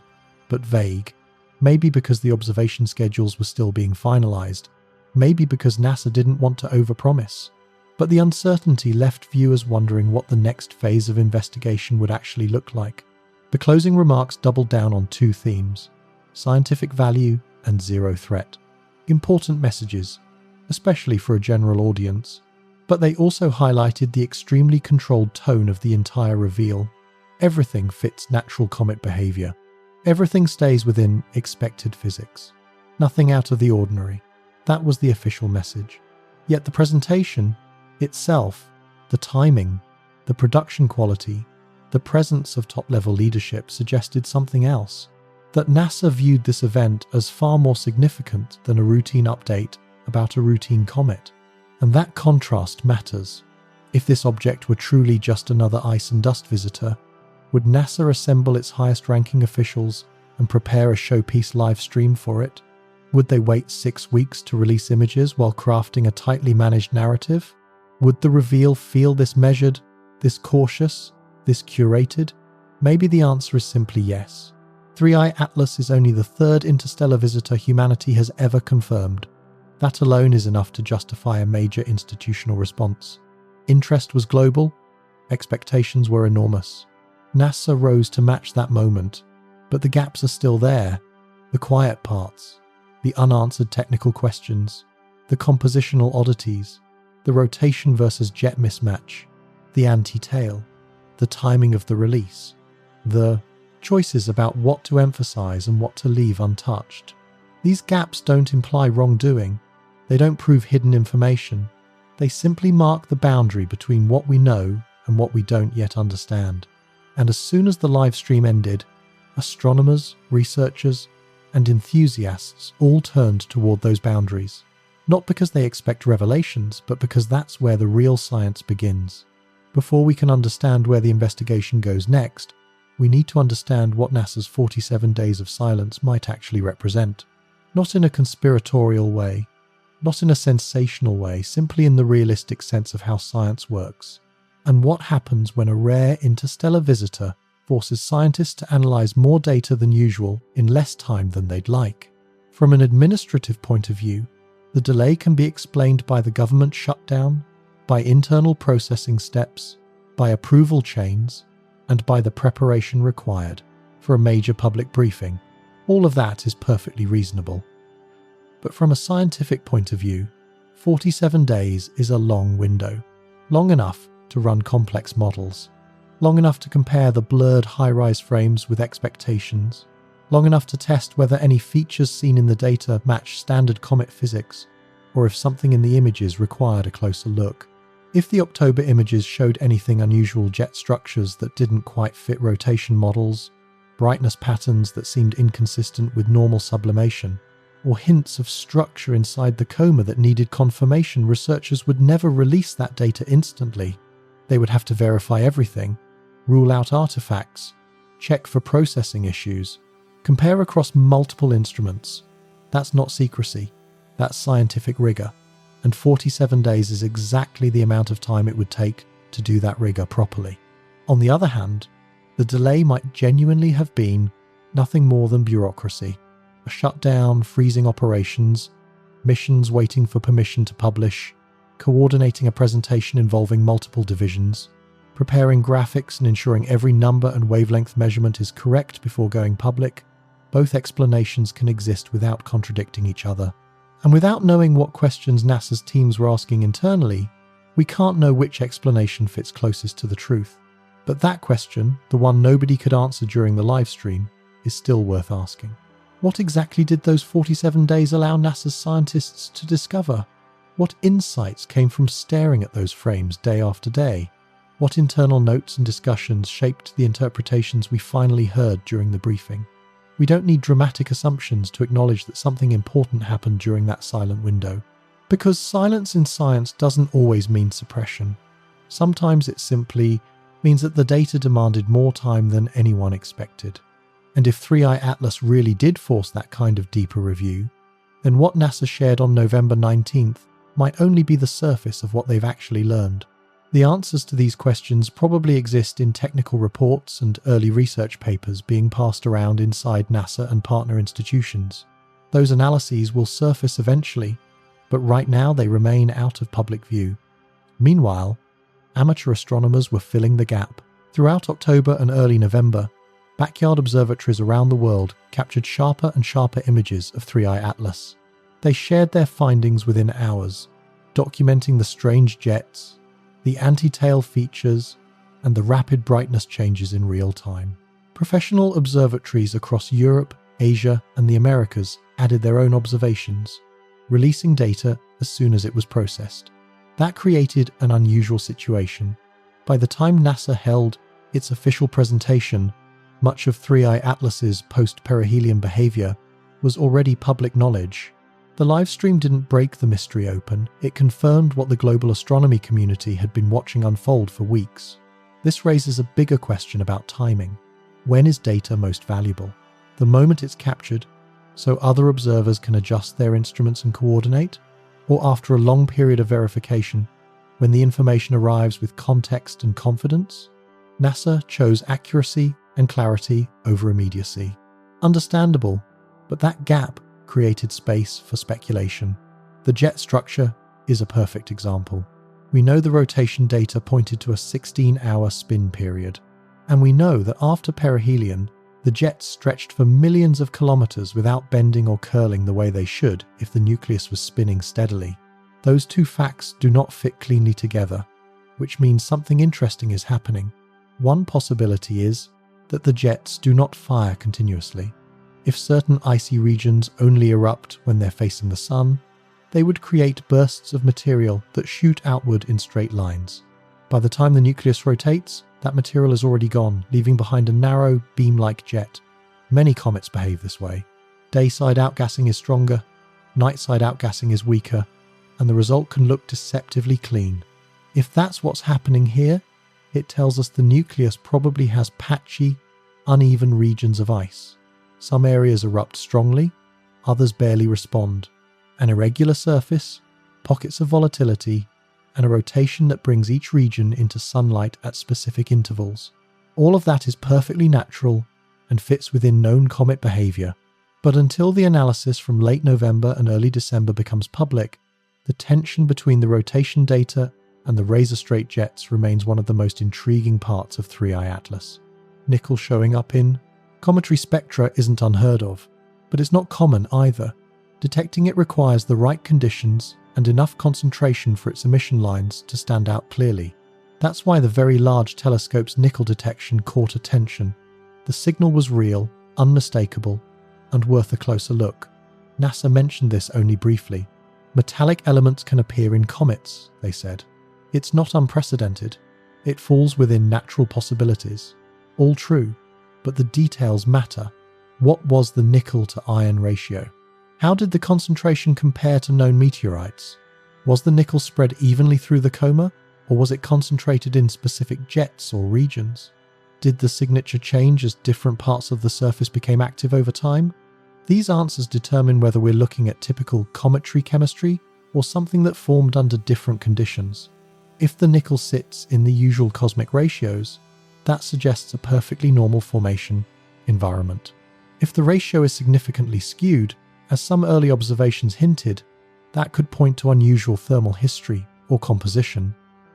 but vague. Maybe because the observation schedules were still being finalized. Maybe because NASA didn't want to overpromise. But the uncertainty left viewers wondering what the next phase of investigation would actually look like. The closing remarks doubled down on 2 themes: scientific value and zero threat. Important messages, especially for a general audience. But they also highlighted the extremely controlled tone of the entire reveal. Everything fits natural comet behavior. Everything stays within expected physics. Nothing out of the ordinary. That was the official message. Yet the presentation itself, the timing, the production quality, the presence of top-level leadership suggested something else. That NASA viewed this event as far more significant than a routine update about a routine comet. And that contrast matters. If this object were truly just another ice and dust visitor, would NASA assemble its highest-ranking officials and prepare a showpiece live stream for it? Would they wait 6 weeks to release images while crafting a tightly managed narrative? Would the reveal feel this measured, this cautious, this curated? Maybe the answer is simply yes. 3I Atlas is only the 3rd interstellar visitor humanity has ever confirmed. That alone is enough to justify a major institutional response. Interest was global, expectations were enormous. NASA rose to match that moment, but the gaps are still there. The quiet parts, the unanswered technical questions, the compositional oddities, the rotation versus jet mismatch, the anti-tail, the timing of the release, the choices about what to emphasize and what to leave untouched. These gaps don't imply wrongdoing, they don't prove hidden information, they simply mark the boundary between what we know and what we don't yet understand. And as soon as the live stream ended, astronomers, researchers, and enthusiasts all turned toward those boundaries. Not because they expect revelations, but because that's where the real science begins. Before we can understand where the investigation goes next, we need to understand what NASA's 47 days of silence might actually represent. Not in a conspiratorial way, not in a sensational way, simply in the realistic sense of how science works, and what happens when a rare interstellar visitor forces scientists to analyze more data than usual in less time than they'd like. From an administrative point of view, the delay can be explained by the government shutdown, by internal processing steps, by approval chains, and by the preparation required for a major public briefing. All of that is perfectly reasonable. But from a scientific point of view, 47 days is a long window, long enough to run complex models, long enough to compare the blurred high-rise frames with expectations, long enough to test whether any features seen in the data match standard comet physics, or if something in the images required a closer look. If the October images showed anything unusual jet structures that didn't quite fit rotation models, brightness patterns that seemed inconsistent with normal sublimation, or hints of structure inside the coma that needed confirmation, researchers would never release that data instantly. They would have to verify everything, rule out artifacts, check for processing issues, compare across multiple instruments. That's not secrecy, that's scientific rigor, and 47 days is exactly the amount of time it would take to do that rigor properly. On the other hand, the delay might genuinely have been nothing more than bureaucracy. A shutdown, freezing operations, missions waiting for permission to publish, coordinating a presentation involving multiple divisions, preparing graphics and ensuring every number and wavelength measurement is correct before going public. Both explanations can exist without contradicting each other. And without knowing what questions NASA's teams were asking internally, we can't know which explanation fits closest to the truth. But that question, the one nobody could answer during the live stream, is still worth asking. What exactly did those 47 days allow NASA's scientists to discover? What insights came from staring at those frames day after day? What internal notes and discussions shaped the interpretations we finally heard during the briefing? We don't need dramatic assumptions to acknowledge that something important happened during that silent window. Because silence in science doesn't always mean suppression. Sometimes it simply means that the data demanded more time than anyone expected. And if 3i Atlas really did force that kind of deeper review, then what NASA shared on November 19th might only be the surface of what they've actually learned. The answers to these questions probably exist in technical reports and early research papers being passed around inside NASA and partner institutions. Those analyses will surface eventually, but right now they remain out of public view. Meanwhile, amateur astronomers were filling the gap. Throughout October and early November, backyard observatories around the world captured sharper and sharper images of 3i Atlas. They shared their findings within hours, documenting the strange jets, the anti-tail features, and the rapid brightness changes in real time. Professional observatories across Europe, Asia, and the Americas added their own observations, releasing data as soon as it was processed. That created an unusual situation. By the time NASA held its official presentation, much of 3i Atlas's post-perihelion behavior was already public knowledge. The livestream didn't break the mystery open, it confirmed what the global astronomy community had been watching unfold for weeks. This raises a bigger question about timing. When is data most valuable? The moment it's captured, so other observers can adjust their instruments and coordinate? Or after a long period of verification, when the information arrives with context and confidence? NASA chose accuracy and clarity over immediacy. Understandable, but that gap created space for speculation. The jet structure is a perfect example. We know the rotation data pointed to a 16-hour spin period, and we know that after perihelion, the jets stretched for millions of kilometers without bending or curling the way they should if the nucleus was spinning steadily. Those two facts do not fit cleanly together, which means something interesting is happening. One possibility is that the jets do not fire continuously. If certain icy regions only erupt when they're facing the sun, they would create bursts of material that shoot outward in straight lines. By the time the nucleus rotates, that material is already gone, leaving behind a narrow, beam-like jet. Many comets behave this way. Day-side outgassing is stronger, night-side outgassing is weaker, and the result can look deceptively clean. If that's what's happening here, it tells us the nucleus probably has patchy, uneven regions of ice. Some areas erupt strongly, others barely respond. An irregular surface, pockets of volatility, and a rotation that brings each region into sunlight at specific intervals. All of that is perfectly natural and fits within known comet behavior. But until the analysis from late November and early December becomes public, the tension between the rotation data and the razor-straight jets remains one of the most intriguing parts of 3I Atlas. Nickel showing up in cometary spectra isn't unheard of, but it's not common either. Detecting it requires the right conditions and enough concentration for its emission lines to stand out clearly. That's why the Very Large Telescope's nickel detection caught attention. The signal was real, unmistakable, and worth a closer look. NASA mentioned this only briefly. Metallic elements can appear in comets, they said. It's not unprecedented. It falls within natural possibilities. All true, but the details matter. What was the nickel to iron ratio? How did the concentration compare to known meteorites? Was the nickel spread evenly through the coma, or was it concentrated in specific jets or regions? Did the signature change as different parts of the surface became active over time? These answers determine whether we're looking at typical cometary chemistry or something that formed under different conditions. If the nickel sits in the usual cosmic ratios, that suggests a perfectly normal formation environment. If the ratio is significantly skewed, as some early observations hinted, that could point to unusual thermal history or composition.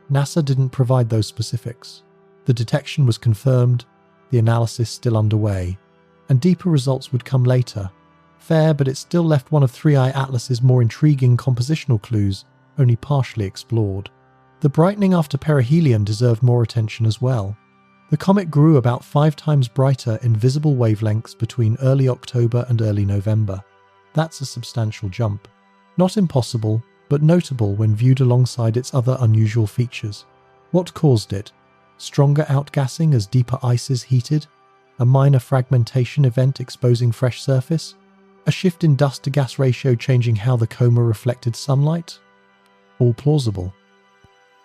NASA didn't provide those specifics. The detection was confirmed, the analysis still underway, and deeper results would come later. Fair, but it still left one of 3I Atlas's more intriguing compositional clues only partially explored. The brightening after perihelion deserved more attention as well. The comet grew about 5 times brighter in visible wavelengths between early October and early November. That's a substantial jump. Not impossible, but notable when viewed alongside its other unusual features. What caused it? Stronger outgassing as deeper ices heated? A minor fragmentation event exposing fresh surface? A shift in dust-to-gas ratio changing how the coma reflected sunlight? All plausible.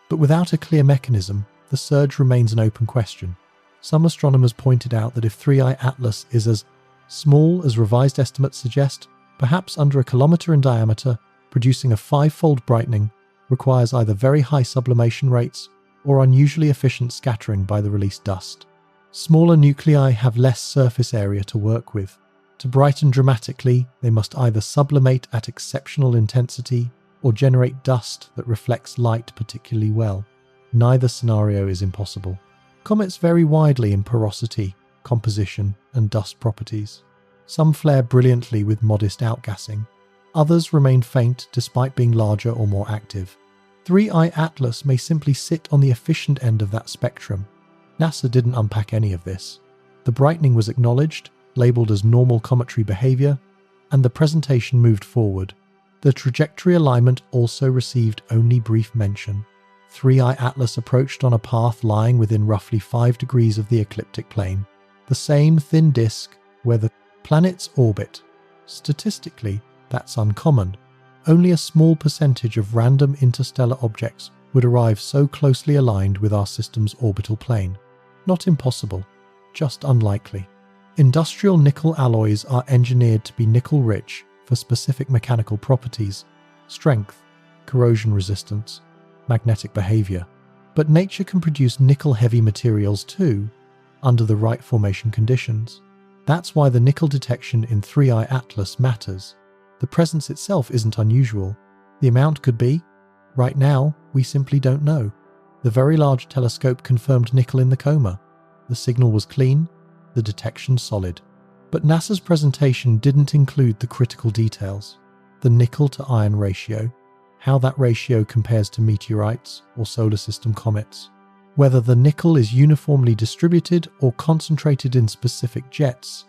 But without a clear mechanism, the surge remains an open question. Some astronomers pointed out that if 3I Atlas is as small as revised estimates suggest, perhaps under a kilometre in diameter, producing a 5-fold brightening requires either very high sublimation rates or unusually efficient scattering by the released dust. Smaller nuclei have less surface area to work with. To brighten dramatically, they must either sublimate at exceptional intensity or generate dust that reflects light particularly well. Neither scenario is impossible. Comets vary widely in porosity, composition, and dust properties. Some flare brilliantly with modest outgassing. Others remain faint despite being larger or more active. 3I Atlas may simply sit on the efficient end of that spectrum. NASA didn't unpack any of this. The brightening was acknowledged, labelled as normal cometary behaviour, and the presentation moved forward. The trajectory alignment also received only brief mention. 3I Atlas approached on a path lying within roughly 5 degrees of the ecliptic plane, the same thin disk where the planets orbit. Statistically, that's uncommon. Only a small percentage of random interstellar objects would arrive so closely aligned with our system's orbital plane. Not impossible, just unlikely. Industrial nickel alloys are engineered to be nickel-rich for specific mechanical properties, strength, corrosion resistance, magnetic behavior. But nature can produce nickel-heavy materials too, under the right formation conditions. That's why the nickel detection in 3I Atlas matters. The presence itself isn't unusual. The amount could be. Right now, we simply don't know. The Very Large Telescope confirmed nickel in the coma. The signal was clean, the detection solid. But NASA's presentation didn't include the critical details. The nickel to iron ratio, how that ratio compares to meteorites or solar system comets. whether the nickel is uniformly distributed or concentrated in specific jets,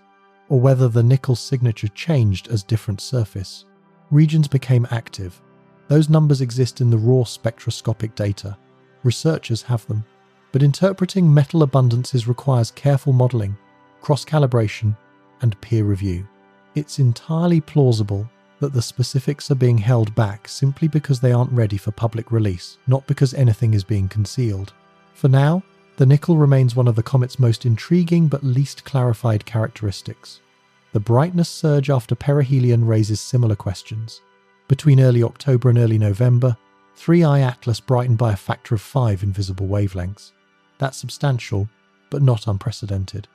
or whether the nickel signature changed as different surface regions became active. Those numbers exist in the raw spectroscopic data. Researchers have them. But interpreting metal abundances requires careful modelling, cross-calibration, and peer review. It's entirely plausible that the specifics are being held back simply because they aren't ready for public release, not because anything is being concealed. For now, the nickel remains one of the comet's most intriguing but least clarified characteristics. The brightness surge after perihelion raises similar questions. Between early October and early November, 3I Atlas brightened by a factor of 5 in visible wavelengths. That's substantial, but not unprecedented.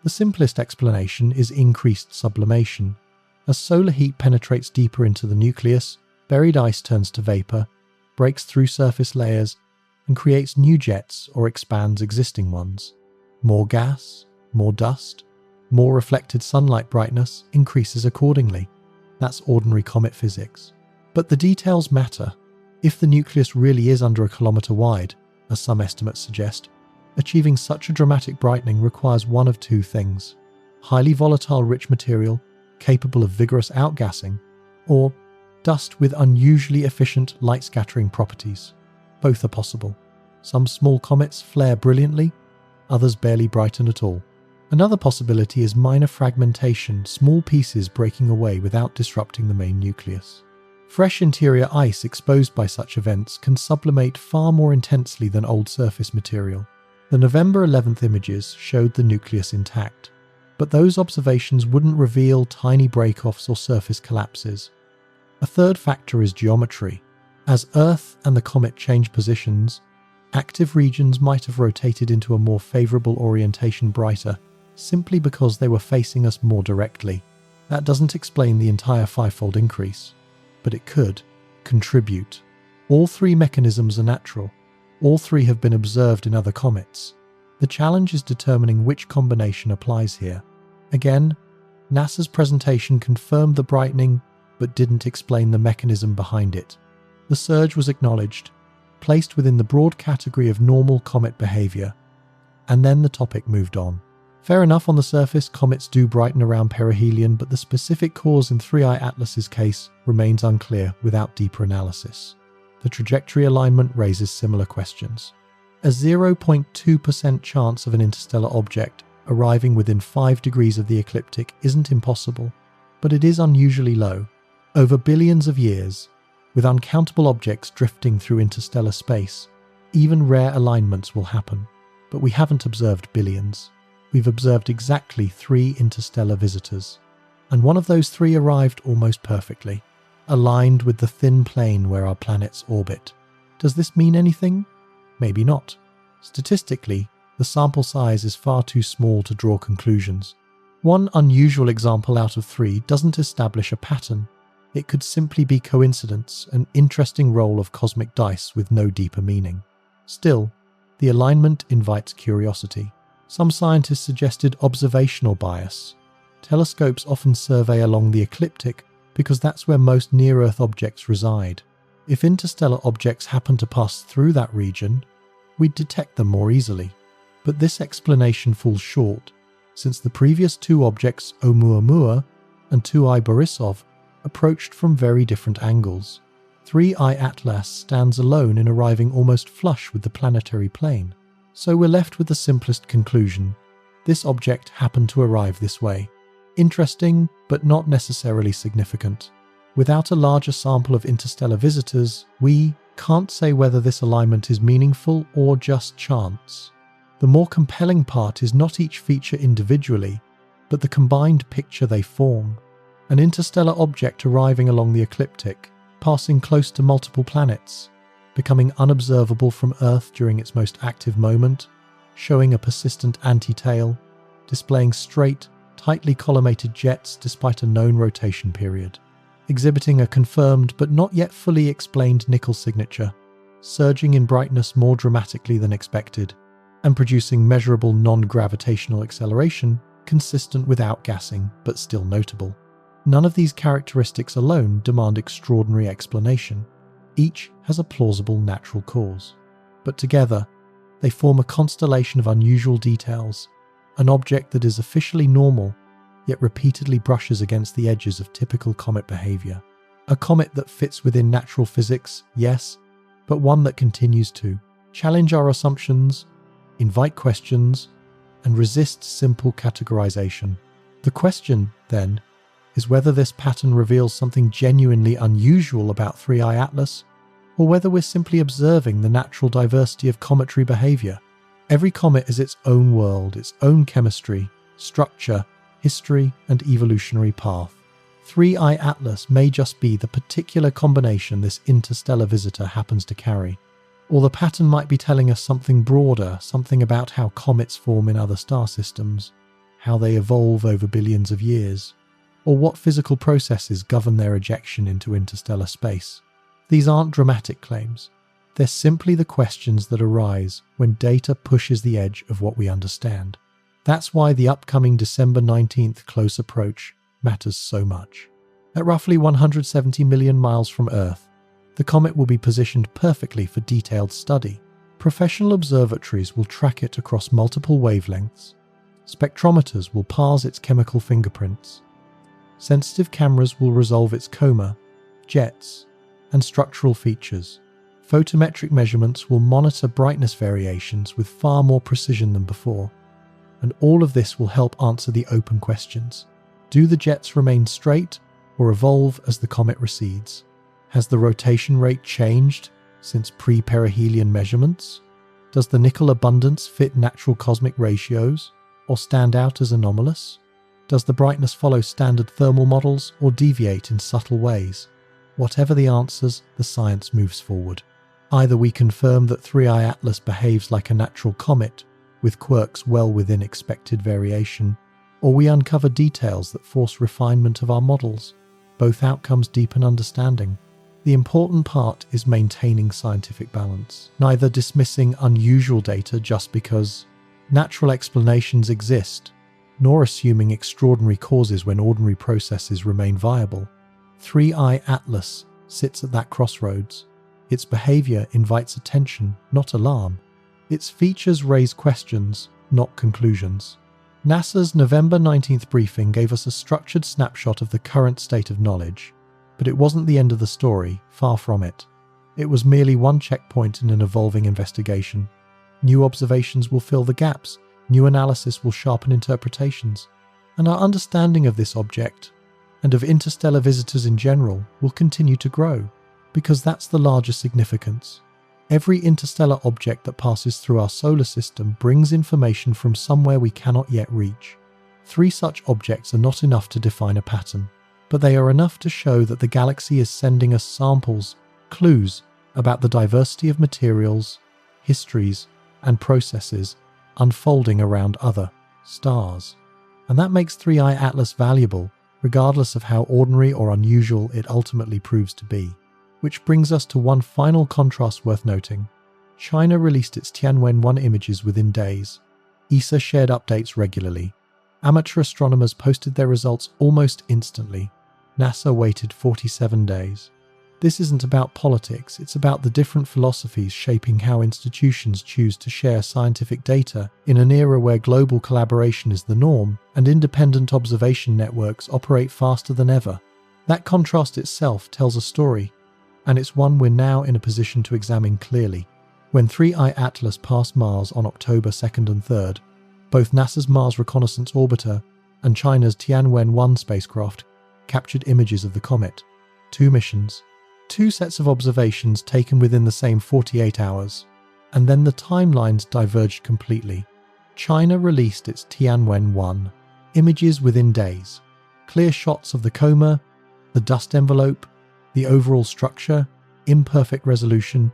The simplest explanation is increased sublimation. As solar heat penetrates deeper into the nucleus, buried ice turns to vapor, breaks through surface layers, and creates new jets or expands existing ones. More gas, more dust, more reflected sunlight brightness increases accordingly. That's ordinary comet physics. But the details matter. If the nucleus really is under a kilometre wide, as some estimates suggest, achieving such a dramatic brightening requires one of two things: highly volatile rich material capable of vigorous outgassing, or dust with unusually efficient light-scattering properties. Both are possible. Some small comets flare brilliantly, others barely brighten at all. Another possibility is minor fragmentation, small pieces breaking away without disrupting the main nucleus. Fresh interior ice exposed by such events can sublimate far more intensely than old surface material. The November 11th images showed the nucleus intact, but those observations wouldn't reveal tiny breakoffs or surface collapses. A third factor is geometry. As Earth and the comet change positions, active regions might have rotated into a more favourable orientation brighter, simply because they were facing us more directly. That doesn't explain the entire fivefold increase, but it could contribute. All three mechanisms are natural. All three have been observed in other comets. The challenge is determining which combination applies here. Again, NASA's presentation confirmed the brightening, but didn't explain the mechanism behind it. The surge was acknowledged, placed within the broad category of normal comet behaviour, and then the topic moved on. Fair enough, on the surface, comets do brighten around perihelion, but the specific cause in 3I Atlas's case remains unclear without deeper analysis. The trajectory alignment raises similar questions. A 0.2% chance of an interstellar object arriving within 5 degrees of the ecliptic isn't impossible, but it is unusually low. Over billions of years, with uncountable objects drifting through interstellar space, even rare alignments will happen. But we haven't observed billions. We've observed exactly 3 interstellar visitors, and one of those 3 arrived almost perfectly, aligned with the thin plane where our planets orbit. Does this mean anything? Maybe not. Statistically, the sample size is far too small to draw conclusions. One unusual example out of 3 doesn't establish a pattern. It could simply be coincidence, an interesting roll of cosmic dice with no deeper meaning. Still, the alignment invites curiosity. Some scientists suggested observational bias. Telescopes often survey along the ecliptic because that's where most near-Earth objects reside. If interstellar objects happen to pass through that region, we'd detect them more easily. But this explanation falls short, since the previous 2 objects, Oumuamua and 2I Borisov, approached from very different angles. 3I Atlas stands alone in arriving almost flush with the planetary plane. So we're left with the simplest conclusion. This object happened to arrive this way. Interesting, but not necessarily significant. Without a larger sample of interstellar visitors, we can't say whether this alignment is meaningful or just chance. The more compelling part is not each feature individually, but the combined picture they form. An interstellar object arriving along the ecliptic, passing close to multiple planets, becoming unobservable from Earth during its most active moment, showing a persistent anti-tail, displaying straight, tightly collimated jets despite a known rotation period, exhibiting a confirmed but not yet fully explained nickel signature, surging in brightness more dramatically than expected, and producing measurable non-gravitational acceleration consistent with outgassing but still notable. None of these characteristics alone demand extraordinary explanation. Each has a plausible natural cause, but together, They form a constellation of unusual details, an object that is officially normal, yet repeatedly brushes against the edges of typical comet behavior. A comet that fits within natural physics, yes, but one that continues to challenge our assumptions, invite questions, and resist simple categorization. The question, then, is whether this pattern reveals something genuinely unusual about 3I Atlas, or whether we're simply observing the natural diversity of cometary behavior. Every comet is its own world, its own chemistry, structure, history, and evolutionary path. 3I Atlas may just be the particular combination this interstellar visitor happens to carry. Or the pattern might be telling us something broader, something about how comets form in other star systems, how they evolve over billions of years, or what physical processes govern their ejection into interstellar space. These aren't dramatic claims. They're simply the questions that arise when data pushes the edge of what we understand. That's why the upcoming December 19th close approach matters so much. At roughly 170 million miles from Earth, the comet will be positioned perfectly for detailed study. Professional observatories will track it across multiple wavelengths. Spectrometers will parse its chemical fingerprints. Sensitive cameras will resolve its coma, jets, and structural features. Photometric measurements will monitor brightness variations with far more precision than before. And all of this will help answer the open questions. Do the jets remain straight or evolve as the comet recedes? Has the rotation rate changed since pre-perihelion measurements? Does the nickel abundance fit natural cosmic ratios or stand out as anomalous? Does the brightness follow standard thermal models or deviate in subtle ways? Whatever the answers, the science moves forward. Either we confirm that 3I Atlas behaves like a natural comet, with quirks well within expected variation, or we uncover details that force refinement of our models. Both outcomes deepen understanding. The important part is maintaining scientific balance, neither dismissing unusual data just because natural explanations exist, nor assuming extraordinary causes when ordinary processes remain viable. 3I Atlas sits at that crossroads. Its behavior invites attention, not alarm. Its features raise questions, not conclusions. NASA's November 19th briefing gave us a structured snapshot of the current state of knowledge, but it wasn't the end of the story, far from it. It was merely one checkpoint in an evolving investigation. New observations will fill the gaps, new analysis will sharpen interpretations, and our understanding of this object, and of interstellar visitors in general, will continue to grow, because that's the larger significance. Every interstellar object that passes through our solar system brings information from somewhere we cannot yet reach. 3 such objects are not enough to define a pattern, but they are enough to show that the galaxy is sending us samples, clues about the diversity of materials, histories, and processes unfolding around other stars. And that makes 3I Atlas valuable, regardless of how ordinary or unusual it ultimately proves to be. Which brings us to one final contrast worth noting. China released its Tianwen-1 images within days. ESA shared updates regularly. Amateur astronomers posted their results almost instantly. NASA waited 47 days. This isn't about politics, it's about the different philosophies shaping how institutions choose to share scientific data in an era where global collaboration is the norm and independent observation networks operate faster than ever. That contrast itself tells a story, and it's one we're now in a position to examine clearly. When 3I Atlas passed Mars on October 2nd and 3rd, both NASA's Mars Reconnaissance Orbiter and China's Tianwen-1 spacecraft captured images of the comet. 2 missions, 2 sets of observations taken within the same 48 hours, and then the timelines diverged completely. China released its Tianwen-1 images within days. Clear shots of the coma, the dust envelope, the overall structure, imperfect resolution,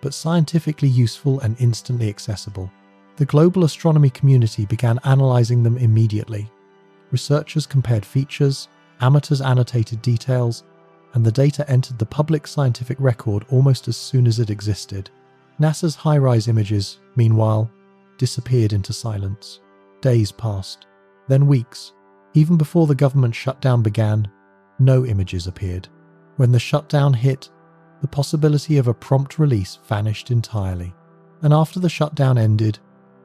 but scientifically useful and instantly accessible. The global astronomy community began analyzing them immediately. Researchers compared features, amateurs annotated details, and the data entered the public scientific record almost as soon as it existed. NASA's high-rise images, meanwhile, disappeared into silence. Days passed, then weeks. Even before the government shutdown began, no images appeared. When the shutdown hit, the possibility of a prompt release vanished entirely. And after the shutdown ended,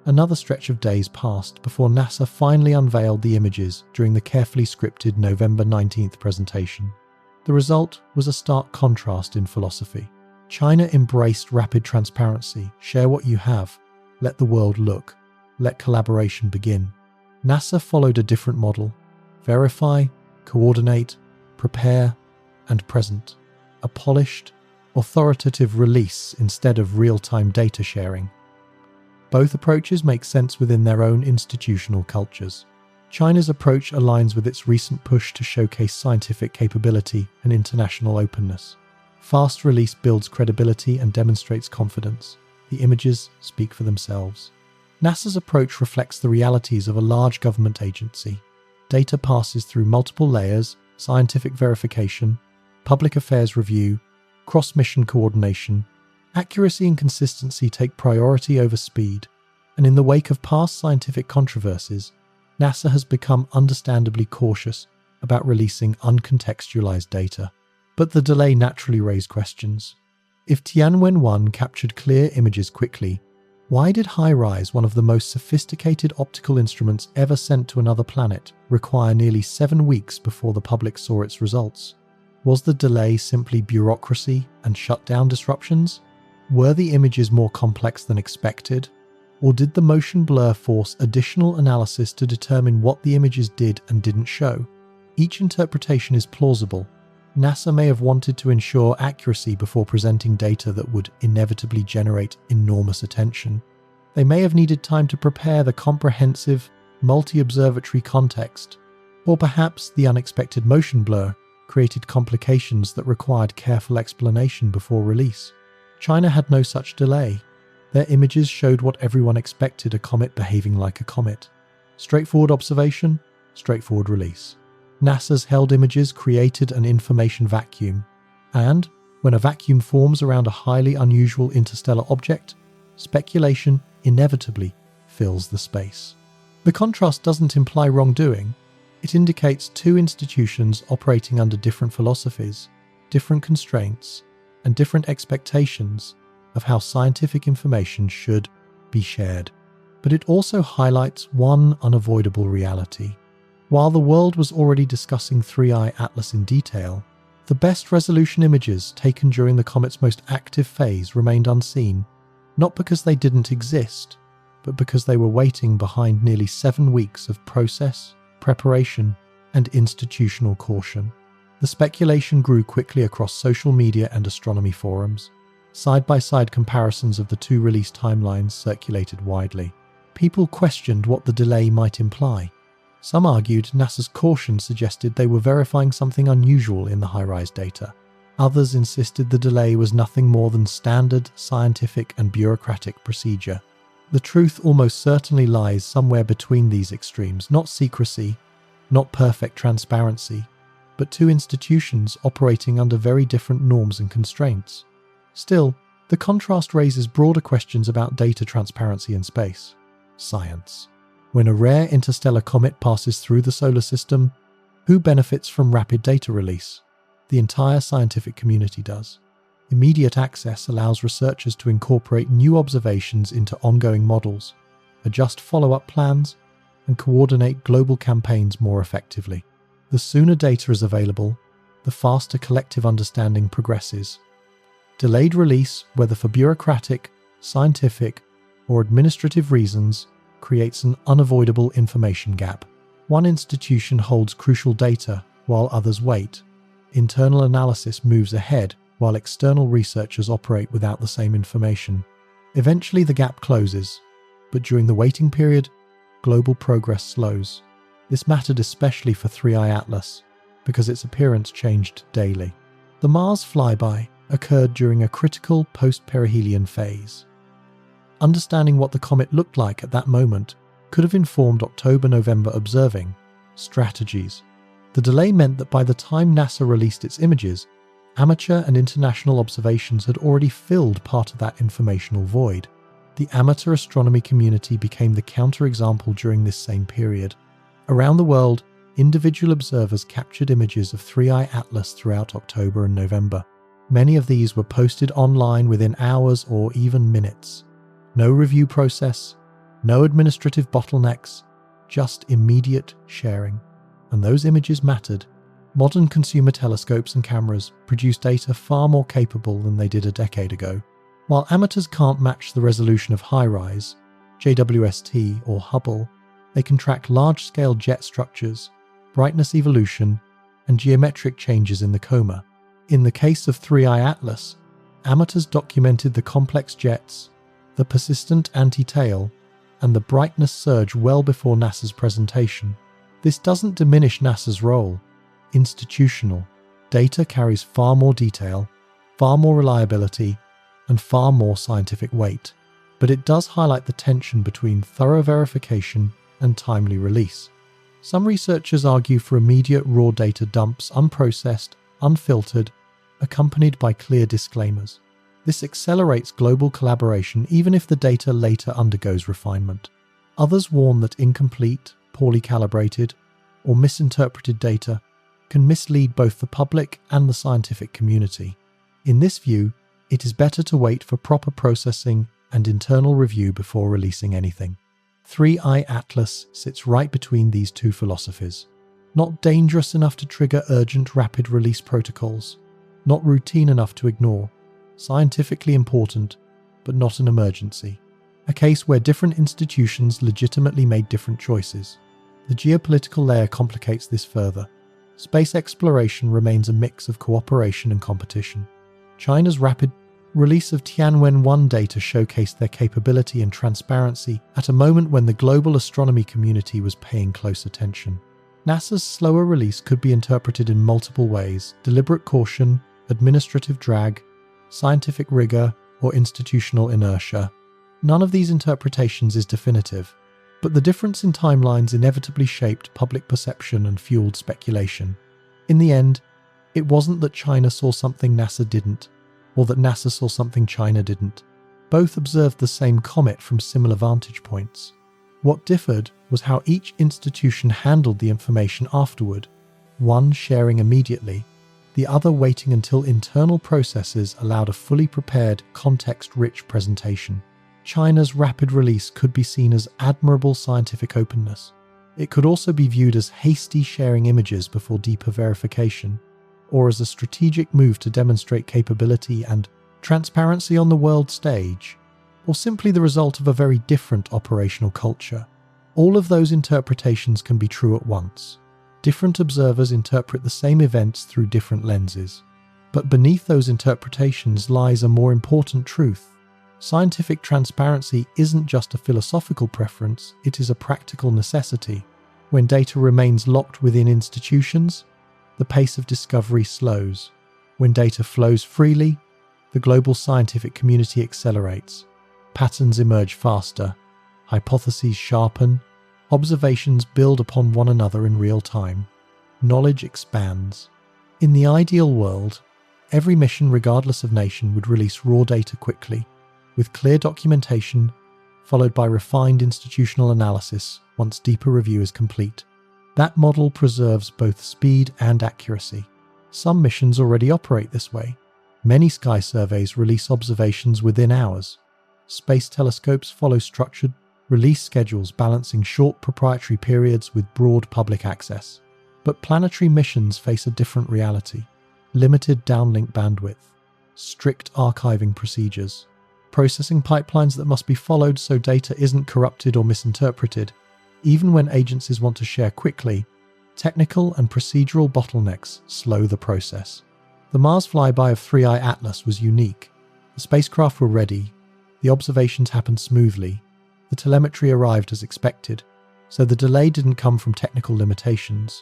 another stretch of days passed before NASA finally unveiled the images during the carefully scripted November 19th presentation. The result was a stark contrast in philosophy. China embraced rapid transparency, share what you have, let the world look, let collaboration begin. NASA followed a different model: verify, coordinate, prepare, and present. A polished, authoritative release instead of real-time data sharing. Both approaches make sense within their own institutional cultures. China's approach aligns with its recent push to showcase scientific capability and international openness. Fast release builds credibility and demonstrates confidence. The images speak for themselves. NASA's approach reflects the realities of a large government agency. Data passes through multiple layers: scientific verification, public affairs review, cross-mission coordination. Accuracy and consistency take priority over speed, and in the wake of past scientific controversies, NASA has become understandably cautious about releasing uncontextualized data. But the delay naturally raised questions. If Tianwen-1 captured clear images quickly, why did HiRISE, one of the most sophisticated optical instruments ever sent to another planet, require nearly 7 weeks before the public saw its results? Was the delay simply bureaucracy and shutdown disruptions? Were the images more complex than expected? Or did the motion blur force additional analysis to determine what the images did and didn't show? Each interpretation is plausible. NASA may have wanted to ensure accuracy before presenting data that would inevitably generate enormous attention. They may have needed time to prepare the comprehensive, multi-observatory context. Or perhaps the unexpected motion blur created complications that required careful explanation before release. China had no such delay. Their images showed what everyone expected: a comet behaving like a comet. Straightforward observation, straightforward release. NASA's held images created an information vacuum, and when a vacuum forms around a highly unusual interstellar object, speculation inevitably fills the space. The contrast doesn't imply wrongdoing. It indicates two institutions operating under different philosophies, different constraints, and different expectations of how scientific information should be shared. But it also highlights one unavoidable reality. While the world was already discussing 3I Atlas in detail, the best resolution images taken during the comet's most active phase remained unseen, not because they didn't exist, but because they were waiting behind nearly 7 weeks of process, preparation, and institutional caution. The speculation grew quickly across social media and astronomy forums. Side-by-side comparisons of the two release timelines circulated widely. People questioned what the delay might imply. Some argued NASA's caution suggested they were verifying something unusual in the HiRISE data. Others insisted the delay was nothing more than standard scientific and bureaucratic procedure. The truth almost certainly lies somewhere between these extremes: not secrecy, not perfect transparency, but two institutions operating under very different norms and constraints. Still, the contrast raises broader questions about data transparency in space. Science. When a rare interstellar comet passes through the solar system, who benefits from rapid data release? The entire scientific community does. Immediate access allows researchers to incorporate new observations into ongoing models, adjust follow-up plans, and coordinate global campaigns more effectively. The sooner data is available, the faster collective understanding progresses. Delayed release, whether for bureaucratic, scientific, or administrative reasons, creates an unavoidable information gap. One institution holds crucial data while others wait. Internal analysis moves ahead while external researchers operate without the same information. Eventually the gap closes, but during the waiting period, global progress slows. This mattered especially for 3I Atlas, because its appearance changed daily. The Mars flyby occurred during a critical post-perihelion phase. Understanding what the comet looked like at that moment could have informed October-November observing strategies. The delay meant that by the time NASA released its images, amateur and international observations had already filled part of that informational void. The amateur astronomy community became the counterexample during this same period. Around the world, individual observers captured images of 3I Atlas throughout October and November. Many of these were posted online within hours or even minutes. No review process, no administrative bottlenecks, just immediate sharing. And those images mattered. Modern consumer telescopes and cameras produce data far more capable than they did a decade ago. While amateurs can't match the resolution of HiRISE, JWST or Hubble, they can track large-scale jet structures, brightness evolution, and geometric changes in the coma. In the case of 3i Atlas, amateurs documented the complex jets, the persistent anti-tail, and the brightness surge well before NASA's presentation. This doesn't diminish NASA's role. Institutional data carries far more detail, far more reliability, and far more scientific weight. But it does highlight the tension between thorough verification and timely release. Some researchers argue for immediate raw data dumps, unprocessed, unfiltered, accompanied by clear disclaimers. This accelerates global collaboration even if the data later undergoes refinement. Others warn that incomplete, poorly calibrated, or misinterpreted data can mislead both the public and the scientific community. In this view, it is better to wait for proper processing and internal review before releasing anything. 3i Atlas sits right between these two philosophies. Not dangerous enough to trigger urgent rapid release protocols, not routine enough to ignore, scientifically important, but not an emergency. A case where different institutions legitimately made different choices. The geopolitical layer complicates this further. Space exploration remains a mix of cooperation and competition. China's rapid release of Tianwen-1 data showcased their capability and transparency at a moment when the global astronomy community was paying close attention. NASA's slower release could be interpreted in multiple ways: deliberate caution, administrative drag, scientific rigor, or institutional inertia. None of these interpretations is definitive, but the difference in timelines inevitably shaped public perception and fueled speculation. In the end, it wasn't that China saw something NASA didn't, or that NASA saw something China didn't. Both observed the same comet from similar vantage points. What differed was how each institution handled the information afterward, one sharing immediately, the other waiting until internal processes allowed a fully prepared, context-rich presentation. China's rapid release could be seen as admirable scientific openness. It could also be viewed as hasty sharing images before deeper verification, or as a strategic move to demonstrate capability and transparency on the world stage, or simply the result of a very different operational culture. All of those interpretations can be true at once. Different observers interpret the same events through different lenses. But beneath those interpretations lies a more important truth. Scientific transparency isn't just a philosophical preference, it is a practical necessity. When data remains locked within institutions, the pace of discovery slows. When data flows freely, the global scientific community accelerates. Patterns emerge faster, hypotheses sharpen, observations build upon one another in real time. Knowledge expands. In the ideal world, every mission, regardless of nation, would release raw data quickly, with clear documentation, followed by refined institutional analysis once deeper review is complete. That model preserves both speed and accuracy. Some missions already operate this way. Many sky surveys release observations within hours. Space telescopes follow structured release schedules balancing short proprietary periods with broad public access. But planetary missions face a different reality. Limited downlink bandwidth, strict archiving procedures, processing pipelines that must be followed so data isn't corrupted or misinterpreted. Even when agencies want to share quickly, technical and procedural bottlenecks slow the process. The Mars flyby of 3i Atlas was unique. The spacecraft were ready, the observations happened smoothly, the telemetry arrived as expected, so the delay didn't come from technical limitations.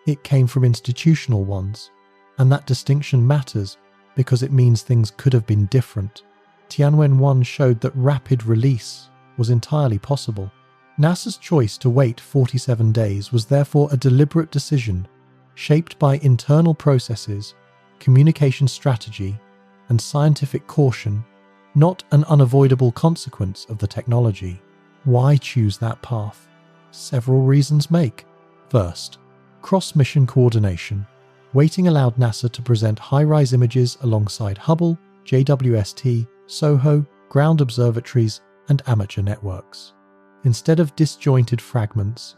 It came from institutional ones, and that distinction matters because it means things could have been different. Tianwen-1 showed that rapid release was entirely possible. NASA's choice to wait 47 days was therefore a deliberate decision, shaped by internal processes, communication strategy, and scientific caution, not an unavoidable consequence of the technology. Why choose that path? Several reasons make. First, cross-mission coordination. Waiting allowed NASA to present high-rise images alongside Hubble, JWST, SOHO, ground observatories, and amateur networks. Instead of disjointed fragments,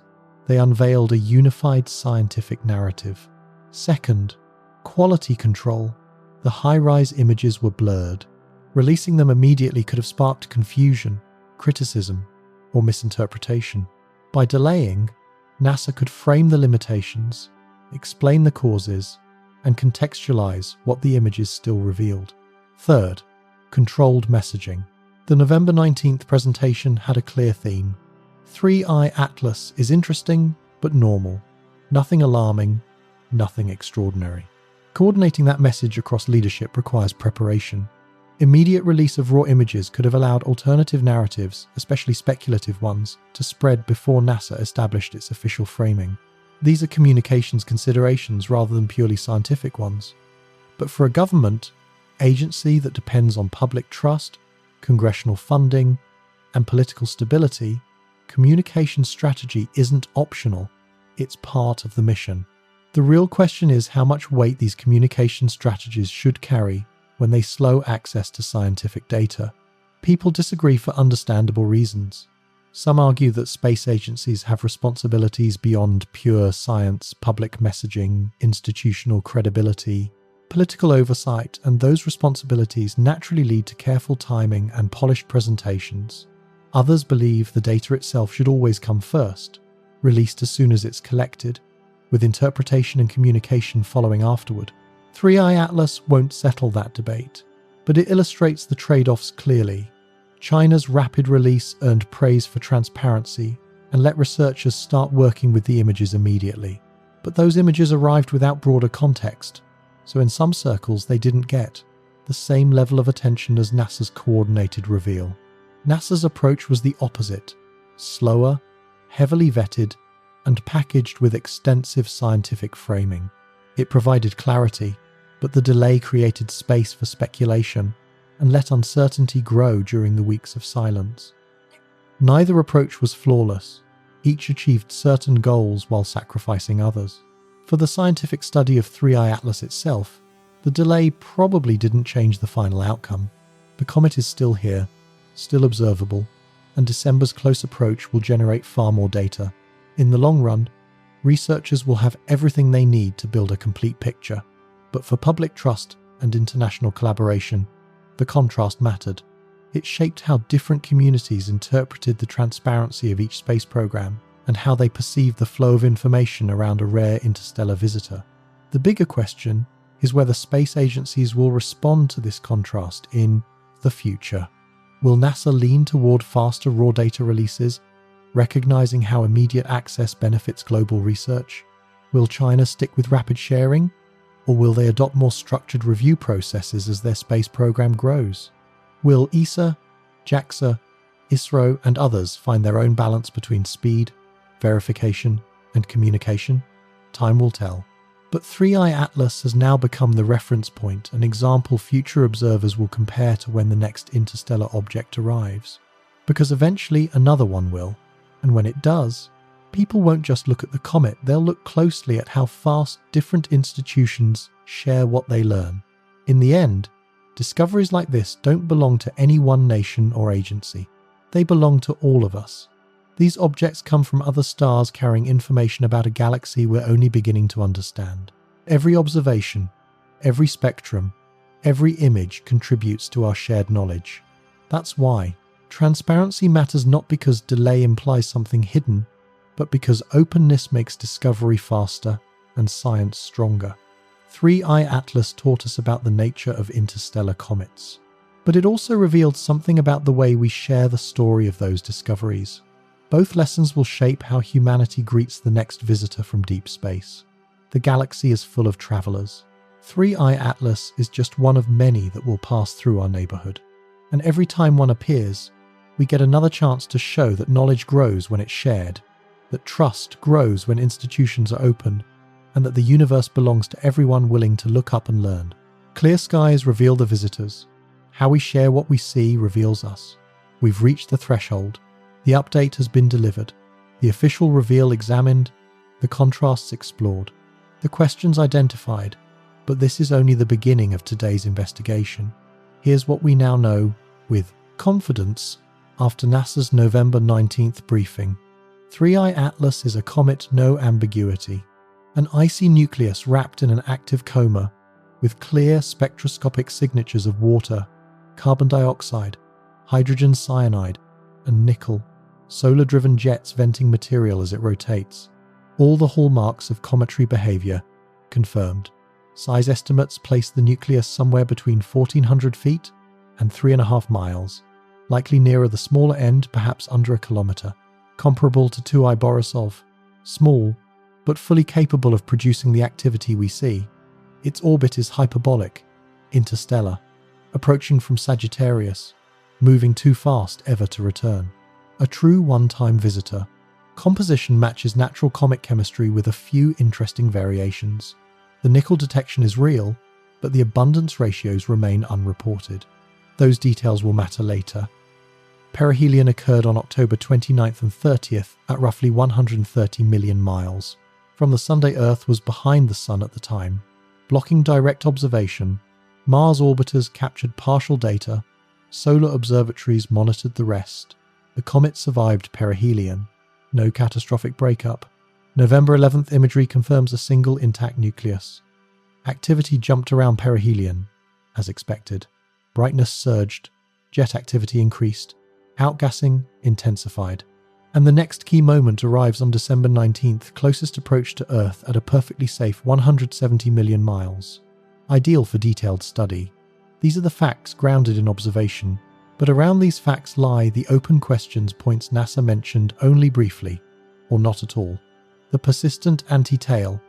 they unveiled a unified scientific narrative. Second, quality control. The high-rise images were blurred. Releasing them immediately could have sparked confusion, criticism, or misinterpretation. By delaying, NASA could frame the limitations, explain the causes, and contextualize what the images still revealed. Third, controlled messaging. The November 19th presentation had a clear theme. 3i Atlas is interesting, but normal. Nothing alarming, nothing extraordinary. Coordinating that message across leadership requires preparation. Immediate release of raw images could have allowed alternative narratives, especially speculative ones, to spread before NASA established its official framing. These are communications considerations rather than purely scientific ones. But for a government, agency that depends on public trust, congressional funding, and political stability, communication strategy isn't optional, it's part of the mission. The real question is how much weight these communication strategies should carry when they slow access to scientific data. People disagree for understandable reasons. Some argue that space agencies have responsibilities beyond pure science, public messaging, institutional credibility, political oversight, and those responsibilities naturally lead to careful timing and polished presentations. Others believe the data itself should always come first, released as soon as it's collected, with interpretation and communication following afterward. 3i Atlas won't settle that debate, but it illustrates the trade-offs clearly. China's rapid release earned praise for transparency and let researchers start working with the images immediately. But those images arrived without broader context, so in some circles they didn't get the same level of attention as NASA's coordinated reveal. NASA's approach was the opposite: slower, heavily vetted, and packaged with extensive scientific framing. It provided clarity, but the delay created space for speculation and let uncertainty grow during the weeks of silence. Neither approach was flawless. Each achieved certain goals while sacrificing others. For the scientific study of 3i Atlas itself, the delay probably didn't change the final outcome. The comet is still here, still observable, and December's close approach will generate far more data. In the long run, researchers will have everything they need to build a complete picture. But for public trust and international collaboration, the contrast mattered. It shaped how different communities interpreted the transparency of each space program and how they perceived the flow of information around a rare interstellar visitor. The bigger question is whether space agencies will respond to this contrast in the future. Will NASA lean toward faster raw data releases, recognizing how immediate access benefits global research? Will China stick with rapid sharing? Or will they adopt more structured review processes as their space program grows? Will ESA, JAXA, ISRO, and others find their own balance between speed, verification, and communication? Time will tell. But 3i Atlas has now become the reference point, an example future observers will compare to when the next interstellar object arrives. Because eventually another one will, and when it does, people won't just look at the comet, they'll look closely at how fast different institutions share what they learn. In the end, discoveries like this don't belong to any one nation or agency. They belong to all of us. These objects come from other stars carrying information about a galaxy we're only beginning to understand. Every observation, every spectrum, every image contributes to our shared knowledge. That's why transparency matters, not because delay implies something hidden, but because openness makes discovery faster and science stronger. 3i Atlas taught us about the nature of interstellar comets, but it also revealed something about the way we share the story of those discoveries. Both lessons will shape how humanity greets the next visitor from deep space. The galaxy is full of travelers. 3i Atlas is just one of many that will pass through our neighborhood. And every time one appears, we get another chance to show that knowledge grows when it's shared, that trust grows when institutions are open, and that the universe belongs to everyone willing to look up and learn. Clear skies reveal the visitors. How we share what we see reveals us. We've reached the threshold. The update has been delivered. The official reveal examined. The contrasts explored. The questions identified. But this is only the beginning of today's investigation. Here's what we now know with confidence. after NASA's November 19th briefing. 3I Atlas is a comet, no ambiguity. An icy nucleus wrapped in an active coma, with clear spectroscopic signatures of water, carbon dioxide, hydrogen cyanide, and nickel, solar-driven jets venting material as it rotates. All the hallmarks of cometary behavior confirmed. Size estimates place the nucleus somewhere between 1,400 feet and 3.5 miles, likely nearer the smaller end, perhaps under a kilometer. Comparable to 2I Borisov, small, but fully capable of producing the activity we see. Its orbit is hyperbolic, interstellar, approaching from Sagittarius, moving too fast ever to return. A true one-time visitor. Composition matches natural comet chemistry with a few interesting variations. The nickel detection is real, but the abundance ratios remain unreported. Those details will matter later. Perihelion occurred on October 29th and 30th at roughly 130 million miles. From the Sunday, Earth was behind the Sun at the time, blocking direct observation. Mars orbiters captured partial data, solar observatories monitored the rest. The comet survived perihelion. No catastrophic breakup. November 11th imagery confirms a single intact nucleus. Activity jumped around perihelion, as expected. Brightness surged, jet activity increased, outgassing intensified. And the next key moment arrives on December 19th, closest approach to Earth at a perfectly safe 170 million miles. Ideal for detailed study. These are the facts grounded in observation, but around these facts lie the open questions points NASA mentioned only briefly, or not at all. The persistent anti-tail,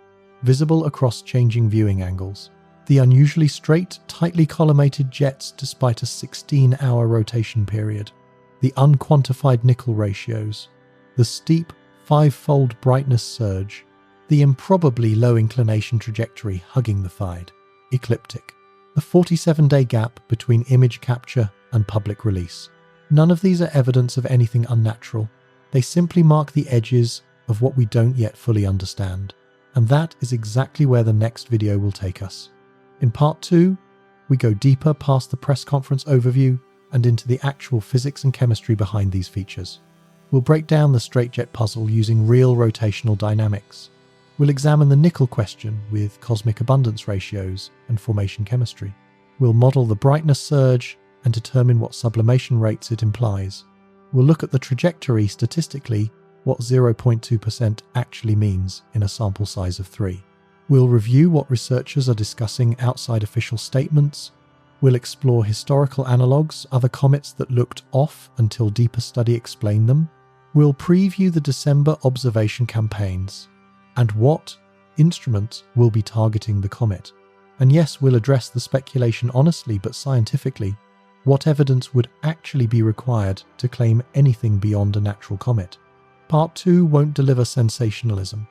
visible across changing viewing angles. The unusually straight, tightly collimated jets despite a 16-hour rotation period. The unquantified nickel ratios. The steep, 5-fold brightness surge. The improbably low inclination trajectory hugging the side. Ecliptic. The 47-day gap between image capture and public release. None of these are evidence of anything unnatural. They simply mark the edges of what we don't yet fully understand. And that is exactly where the next video will take us. In part 2, we go deeper past the press conference overview and into the actual physics and chemistry behind these features. We'll break down the straightjet puzzle using real rotational dynamics. We'll examine the nickel question with cosmic abundance ratios and formation chemistry. We'll model the brightness surge and determine what sublimation rates it implies. We'll look at the trajectory statistically, what 0.2% actually means in a sample size of 3. We'll review what researchers are discussing outside official statements. We'll explore historical analogues, other comets that looked off until deeper study explained them. We'll preview the December observation campaigns and what instruments will be targeting the comet. And yes, we'll address the speculation honestly but scientifically. What evidence would actually be required to claim anything beyond a natural comet? Part 2 won't deliver sensationalism.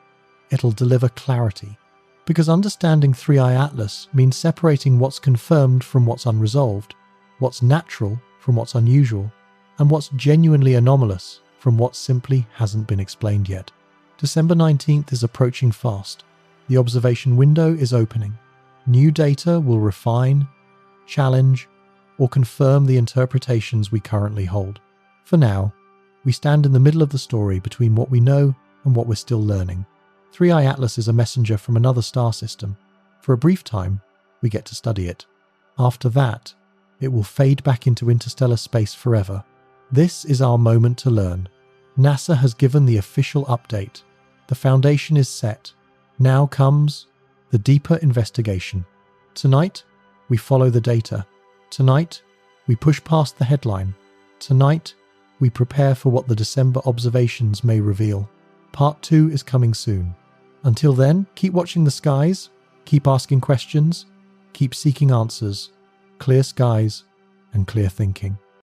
It'll deliver clarity. Because understanding 3I Atlas means separating what's confirmed from what's unresolved, what's natural from what's unusual, and what's genuinely anomalous from what simply hasn't been explained yet. December 19th is approaching fast. The observation window is opening. New data will refine, challenge, or confirm the interpretations we currently hold. For now, we stand in the middle of the story between what we know and what we're still learning. 3I Atlas is a messenger from another star system. For a brief time, we get to study it. After that, it will fade back into interstellar space forever. This is our moment to learn. NASA has given the official update. The foundation is set. Now comes the deeper investigation. Tonight, we follow the data. Tonight, we push past the headline. Tonight, we prepare for what the December observations may reveal. Part 2 is coming soon. Until then, keep watching the skies, keep asking questions, keep seeking answers, clear skies, and clear thinking.